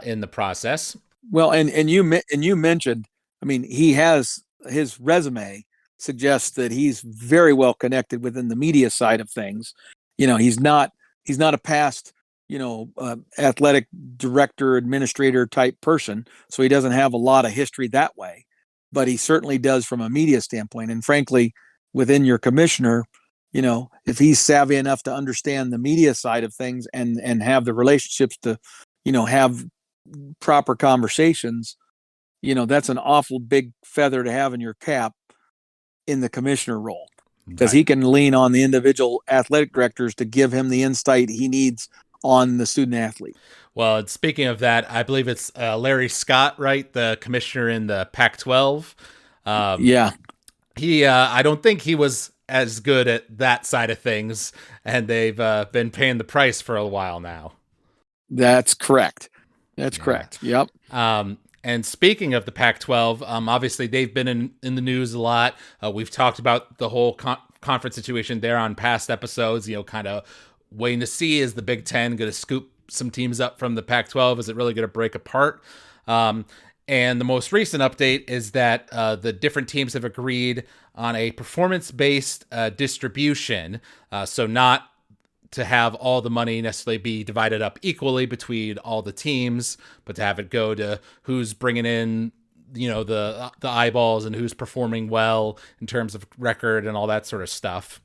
[SPEAKER 1] in the process.
[SPEAKER 2] Well, and you mentioned, I mean, he has his resume suggests that he's very well connected within the media side of things. He's not a past athletic director administrator type person, so he doesn't have a lot of history that way. But he certainly does from a media standpoint. And frankly, within your commissioner, if he's savvy enough to understand the media side of things and have the relationships to have proper conversations, that's an awful big feather to have in your cap in the commissioner role, because he can lean on the individual athletic directors to give him the insight he needs on the student athlete.
[SPEAKER 1] Well, speaking of that, I believe it's Larry Scott, right? The commissioner in the Pac-12.
[SPEAKER 2] Yeah,
[SPEAKER 1] I don't think he was as good at that side of things, and they've been paying the price for a while now.
[SPEAKER 2] that's correct. That's correct. Yep.
[SPEAKER 1] And speaking of the Pac-12, obviously they've been in the news a lot. We've talked about the whole conference situation there on past episodes, kind of waiting to see, is the Big Ten going to scoop some teams up from the Pac-12? Is it really going to break apart? And the most recent update is that the different teams have agreed on a performance-based distribution. So not to have all the money necessarily be divided up equally between all the teams, but to have it go to who's bringing in, the eyeballs and who's performing well in terms of record and all that sort of stuff.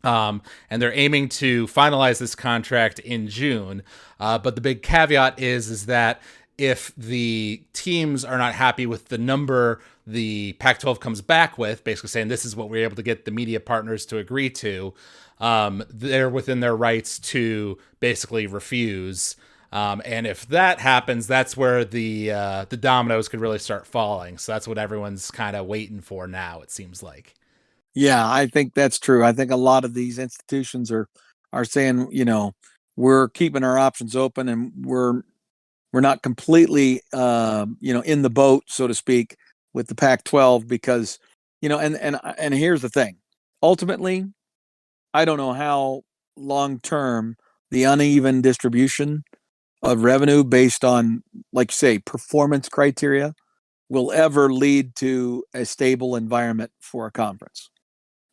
[SPEAKER 1] And they're aiming to finalize this contract in June. But the big caveat is that if the teams are not happy with the number the Pac-12 comes back with, basically saying this is what we're able to get the media partners to agree to, they're within their rights to basically refuse. And if that happens, that's where the dominoes could really start falling. So that's what everyone's kind of waiting for now, it seems like.
[SPEAKER 2] Yeah, I think that's true. I think a lot of these institutions are saying, we're keeping our options open, and we're not completely in the boat, so to speak, with the Pac-12, because and here's the thing. Ultimately, I don't know how long term the uneven distribution of revenue based on, like you say, performance criteria will ever lead to a stable environment for a conference.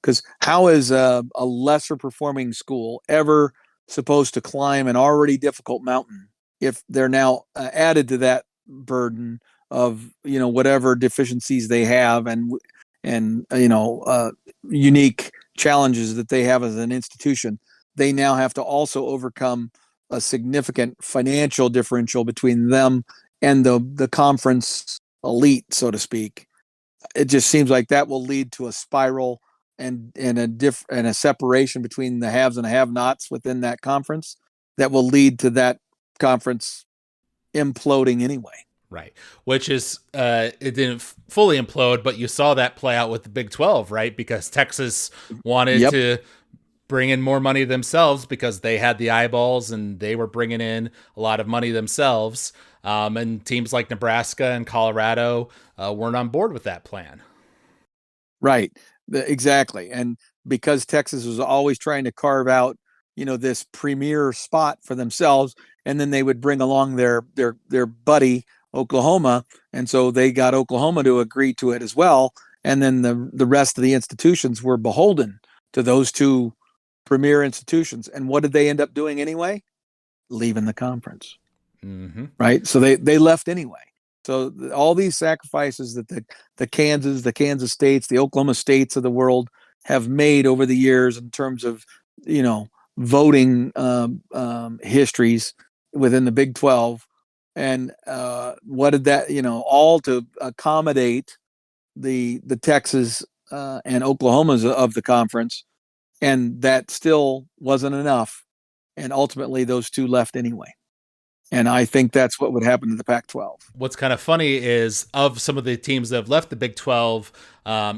[SPEAKER 2] Because how is a lesser performing school ever supposed to climb an already difficult mountain if they're now added to that burden of whatever deficiencies they have and unique challenges that they have as an institution? They now have to also overcome a significant financial differential between them and the conference elite, so to speak. It just seems like that will lead to a spiral and a separation between the haves and have-nots within that conference that will lead to that conference imploding anyway.
[SPEAKER 1] Right. Which is, it didn't fully implode, but you saw that play out with the Big 12, right? Because Texas wanted to bring in more money themselves because they had the eyeballs and they were bringing in a lot of money themselves. And teams like Nebraska and Colorado weren't on board with that plan.
[SPEAKER 2] Right. Exactly. And because Texas was always trying to carve out, this premier spot for themselves, and then they would bring along their buddy Oklahoma, and so they got Oklahoma to agree to it as well. And then the rest of the institutions were beholden to those two premier institutions. And what did they end up doing anyway? Leaving the conference.
[SPEAKER 1] Mm-hmm.
[SPEAKER 2] Right. So they left anyway. So all these sacrifices that the Kansas States, the Oklahoma States of the world have made over the years in terms of, voting histories within the Big 12. And what did that, all to accommodate the Texas and Oklahomas of the conference. And that still wasn't enough. And ultimately, those two left anyway. And I think that's what would happen to the Pac-12.
[SPEAKER 1] What's kind of funny is of some of the teams that have left the Big 12,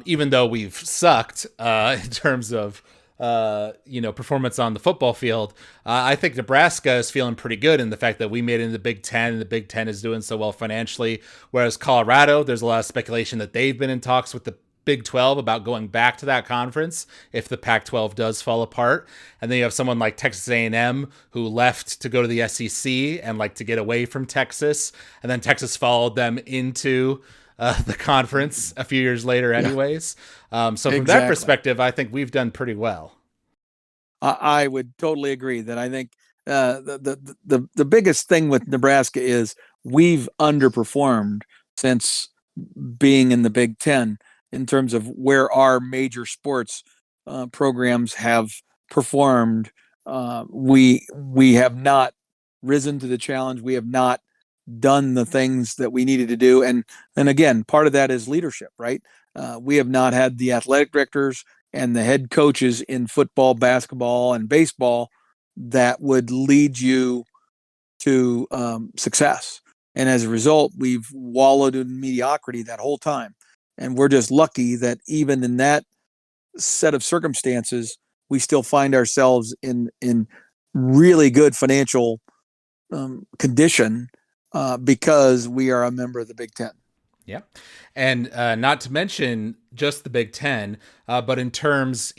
[SPEAKER 1] even though we've sucked in terms of performance on the football field, I think Nebraska is feeling pretty good in the fact that we made it in the Big 10, and the Big 10 is doing so well financially. Whereas Colorado, there's a lot of speculation that they've been in talks with the Big 12 about going back to that conference if the Pac-12 does fall apart. And then you have someone like Texas A&M who left to go to the SEC and like to get away from Texas, and then Texas followed them into the conference a few years later anyways. So from that perspective, I think we've done pretty well.
[SPEAKER 2] I would totally agree that I think the biggest thing with Nebraska is we've underperformed since being in the Big 10 in terms of where our major sports programs have performed. We have not risen to the challenge. We have not done the things that we needed to do. And again, part of that is leadership, right? We have not had the athletic directors and the head coaches in football, basketball, and baseball that would lead you to success. And as a result, we've wallowed in mediocrity that whole time. And we're just lucky that even in that set of circumstances, we still find ourselves in really good financial condition because we are a member of the Big 10.
[SPEAKER 1] Yeah. And not to mention just the Big 10, but in terms,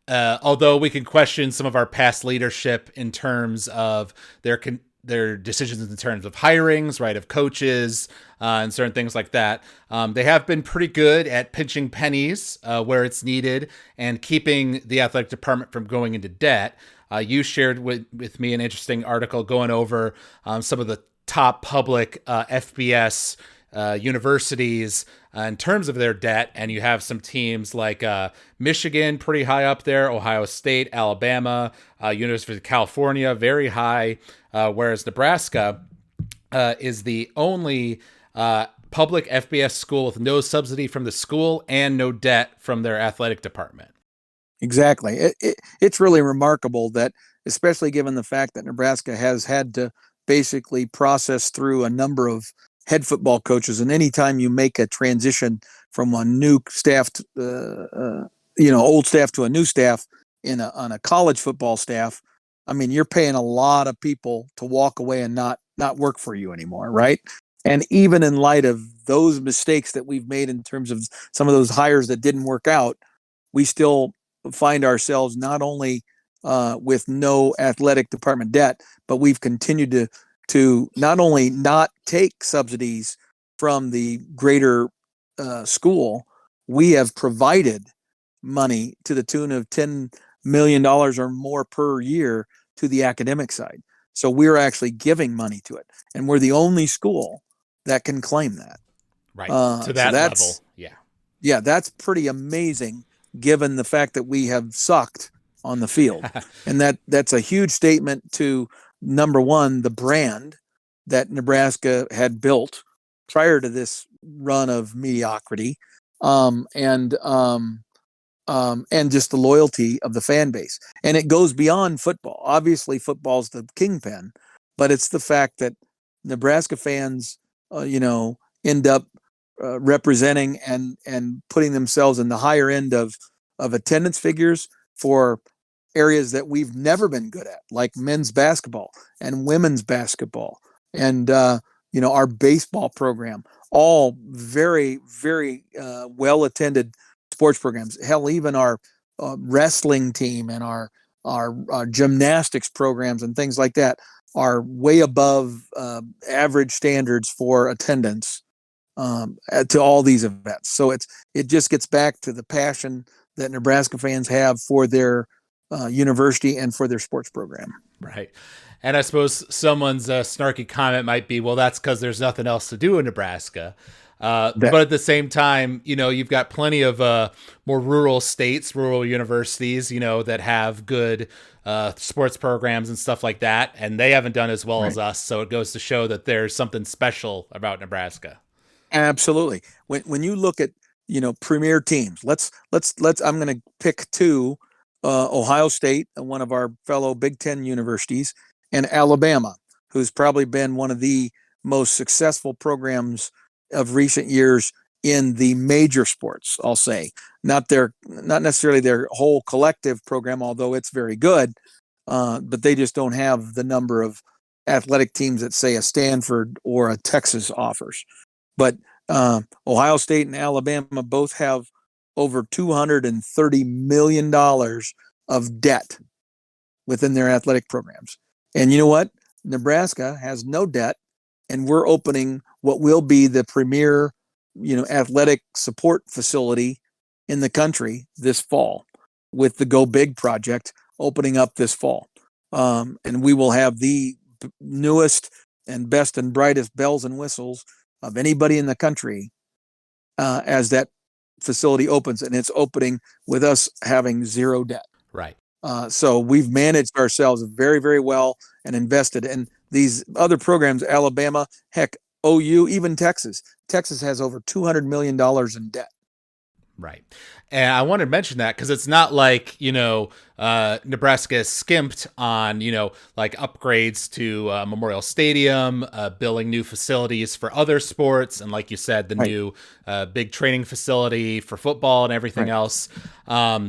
[SPEAKER 1] although we can question some of our past leadership in terms of their decisions in terms of hirings, right, of coaches and certain things like that. They have been pretty good at pinching pennies where it's needed and keeping the athletic department from going into debt. You shared with me an interesting article going over some of the top public FBS universities in terms of their debt, and you have some teams like Michigan pretty high up there, Ohio State, Alabama, University of California very high, whereas Nebraska is the only public FBS school with no subsidy from the school and no debt from their athletic department.
[SPEAKER 2] Exactly. It's really remarkable that, especially given the fact that Nebraska has had to basically process through a number of head football coaches, and anytime you make a transition from a new staff, old staff to a new staff on a college football staff, I mean, you're paying a lot of people to walk away and not work for you anymore, right? And even in light of those mistakes that we've made in terms of some of those hires that didn't work out, we still find ourselves not only with no athletic department debt, but we've continued to not only not take subsidies from the greater school, we have provided money to the tune of $10 million or more per year to the academic side. So we're actually giving money to it. And we're the only school that can claim that.
[SPEAKER 1] Right. To that level. Yeah.
[SPEAKER 2] Yeah, that's pretty amazing given the fact that we have sucked on the field. And that's a huge statement to, number one, the brand that Nebraska had built prior to this run of mediocrity, and just the loyalty of the fan base. And it goes beyond football. Obviously, football's the kingpin, but it's the fact that Nebraska fans, end up representing and putting themselves in the higher end of attendance figures for areas that we've never been good at, like men's basketball and women's basketball and our baseball program, all very, very well attended sports programs. Hell, even our wrestling team and our gymnastics programs and things like that are way above average standards for attendance to all these events. So it just gets back to the passion that Nebraska fans have for their university and for their sports program.
[SPEAKER 1] Right. And I suppose someone's snarky comment might be, well, that's because there's nothing else to do in Nebraska. But at the same time, you've got plenty of more rural states, rural universities, that have good sports programs and stuff like that. And they haven't done as well as us. So it goes to show that there's something special about Nebraska.
[SPEAKER 2] Absolutely. When you look at, premier teams, I'm going to pick two, Ohio State, one of our fellow Big Ten universities, and Alabama, who's probably been one of the most successful programs of recent years in the major sports. I'll say not necessarily their whole collective program, although it's very good, but they just don't have the number of athletic teams that say a Stanford or a Texas offers. But Ohio State and Alabama both have over $230 million of debt within their athletic programs. And you know what? Nebraska has no debt, and we're opening what will be the premier, athletic support facility in the country this fall with the Go Big project opening up this fall. And we will have the newest and best and brightest bells and whistles of anybody in the country as that facility opens, and it's opening with us having zero debt.
[SPEAKER 1] Right.
[SPEAKER 2] So we've managed ourselves very, very well and invested in these other programs. Alabama, heck, OU, even Texas. Texas has over $200 million in debt.
[SPEAKER 1] Right. And I wanted to mention that because it's not like, Nebraska is skimped on, like upgrades to Memorial Stadium, building new facilities for other sports. And like you said, the new big training facility for football and everything else.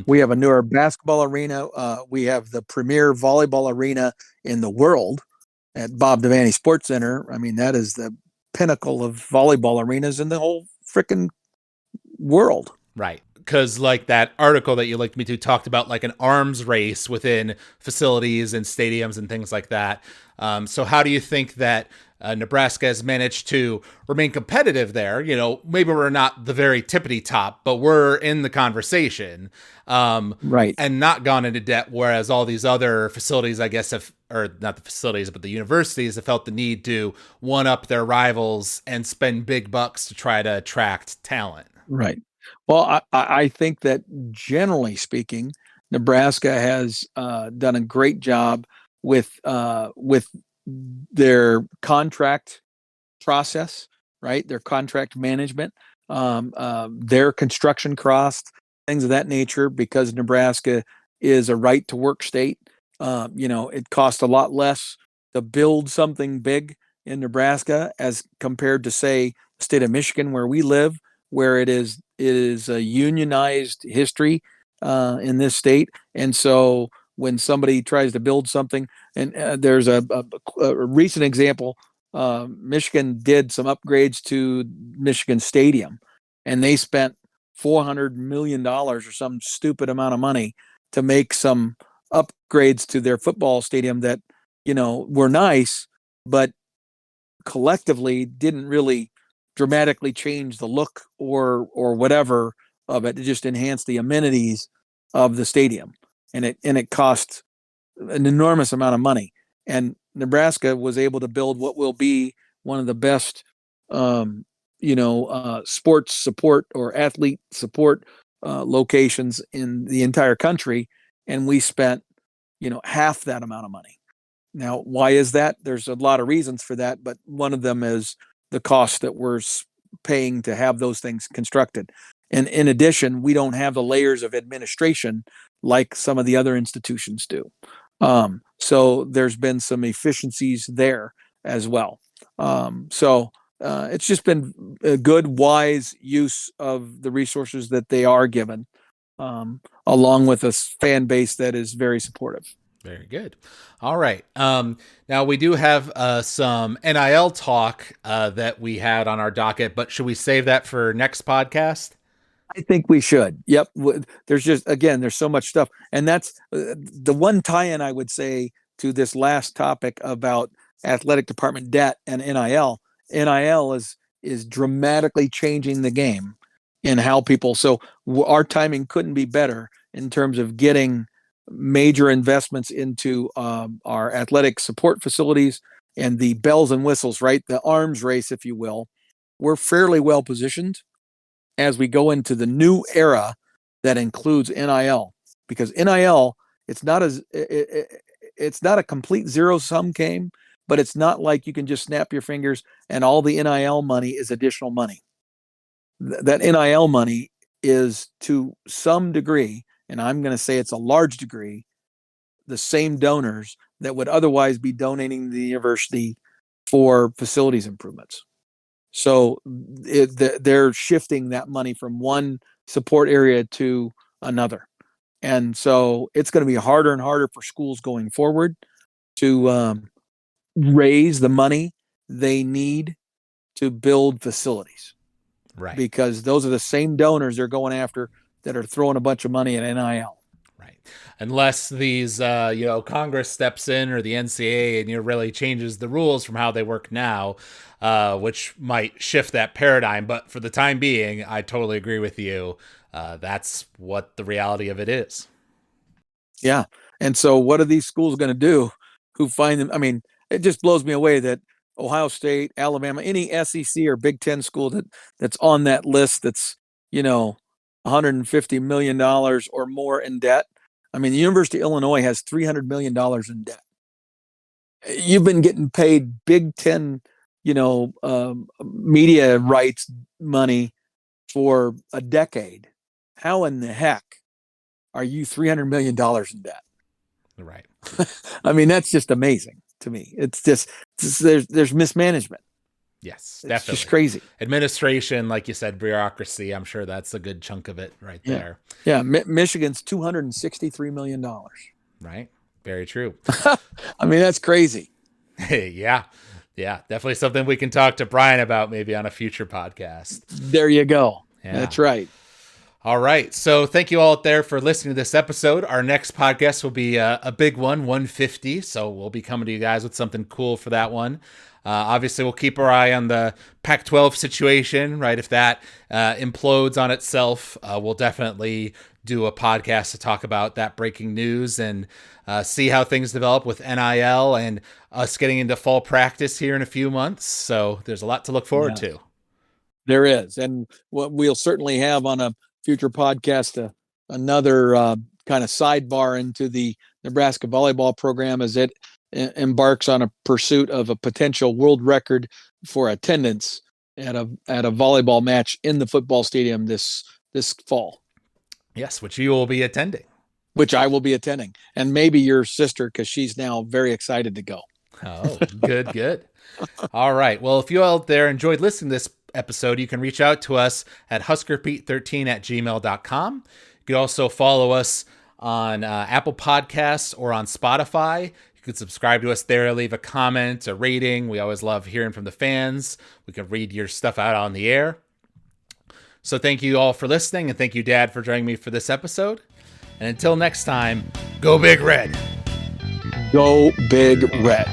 [SPEAKER 2] We have a newer basketball arena. We have the premier volleyball arena in the world at Bob Devaney Sports Center. I mean, that is the pinnacle of volleyball arenas in the whole freaking world.
[SPEAKER 1] Right. Because like that article that you linked me to talked about like an arms race within facilities and stadiums and things like that. So how do you think that Nebraska has managed to remain competitive there? Maybe we're not the very tippity top, but we're in the conversation, and not gone into debt. Whereas all these other facilities, I guess, or not the facilities, but the universities have felt the need to one up their rivals and spend big bucks to try to attract talent.
[SPEAKER 2] Right. Well, I think that generally speaking, Nebraska has done a great job with their contract process, right? Their contract management, their construction costs, things of that nature, because Nebraska is a right to work state. It costs a lot less to build something big in Nebraska as compared to, say, the state of Michigan, where we live, where it is a unionized history in this state. And so when somebody tries to build something, and there's a recent example, Michigan did some upgrades to Michigan Stadium, and they spent $400 million or some stupid amount of money to make some upgrades to their football stadium that, were nice, but collectively didn't really dramatically change the look or whatever of it. It just enhanced the amenities of the stadium, and it cost an enormous amount of money. And Nebraska was able to build what will be one of the best, sports support or athlete support locations in the entire country, and we spent, half that amount of money. Now, why is that? There's a lot of reasons for that, but one of them is the cost that we're paying to have those things constructed. And in addition, we don't have the layers of administration like some of the other institutions do. So there's been some efficiencies there as well. It's just been a good, wise use of the resources that they are given, along with a fan base that is very supportive.
[SPEAKER 1] Very good. All right. Now we do have some NIL talk that we had on our docket, but should we save that for next podcast?
[SPEAKER 2] I think we should. Yep. There's so much stuff. And that's the one tie-in I would say to this last topic about athletic department debt and NIL. NIL is dramatically changing the game in how people. So our timing couldn't be better in terms of getting major investments into our athletic support facilities and the bells and whistles, right? The arms race, if you will. We're fairly well positioned as we go into the new era that includes NIL, because NIL, it's not a complete zero sum game, but it's not like you can just snap your fingers and all the NIL money is additional money. That NIL money is to some degree, and I'm going to say it's a large degree, the same donors that would otherwise be donating to the university for facilities improvements. So they're shifting that money from one support area to another. And so it's going to be harder and harder for schools going forward to raise the money they need to build facilities.
[SPEAKER 1] Right.
[SPEAKER 2] Because those are the same donors they're going after that are throwing a bunch of money at NIL.
[SPEAKER 1] Right. Unless these, Congress steps in or the NCAA and really changes the rules from how they work now, which might shift that paradigm. But for the time being, I totally agree with you. That's what the reality of it is.
[SPEAKER 2] Yeah. And so what are these schools going to do who find them? I mean, it just blows me away that Ohio State, Alabama, any SEC or Big Ten school that's on that list that's, $150 million or more in debt. I mean, the University of Illinois has $300 million in debt. You've been getting paid Big Ten, media rights money for a decade. How in the heck are you $300 million in debt?
[SPEAKER 1] Right.
[SPEAKER 2] I mean, that's just amazing to me. It's just there's mismanagement.
[SPEAKER 1] Yes,
[SPEAKER 2] it's
[SPEAKER 1] definitely.
[SPEAKER 2] Just crazy.
[SPEAKER 1] Administration, like you said, bureaucracy. I'm sure that's a good chunk of it right there.
[SPEAKER 2] Yeah. Michigan's $263 million.
[SPEAKER 1] Right. Very true.
[SPEAKER 2] I mean, that's crazy.
[SPEAKER 1] Yeah. Yeah. Definitely something we can talk to Brian about maybe on a future podcast.
[SPEAKER 2] There you go. Yeah. That's right.
[SPEAKER 1] All right. So thank you all out there for listening to this episode. Our next podcast will be a big one, 150. So we'll be coming to you guys with something cool for that one. Obviously, we'll keep our eye on the Pac-12 situation, right? If that implodes on itself, we'll definitely do a podcast to talk about that breaking news and see how things develop with NIL and us getting into fall practice here in a few months. So there's a lot to look forward to.
[SPEAKER 2] There is. And what we'll certainly have on a future podcast, another kind of sidebar into the Nebraska volleyball program as it embarks on a pursuit of a potential world record for attendance at a volleyball match in the football stadium this fall.
[SPEAKER 1] Yes, which you will be attending.
[SPEAKER 2] Which I will be attending. And maybe your sister, because she's now very excited to go.
[SPEAKER 1] Oh, good. All right. Well, if you out there enjoyed listening to this episode, you can reach out to us at huskerpete13@gmail.com. You can also follow us on Apple Podcasts or on Spotify. You can subscribe to us there, leave a comment, a rating. We always love hearing from the fans. We can read your stuff out on the air. So thank you all for listening, and thank you, Dad, for joining me for this episode. And until next time, go Big Red.
[SPEAKER 2] Go Big Red.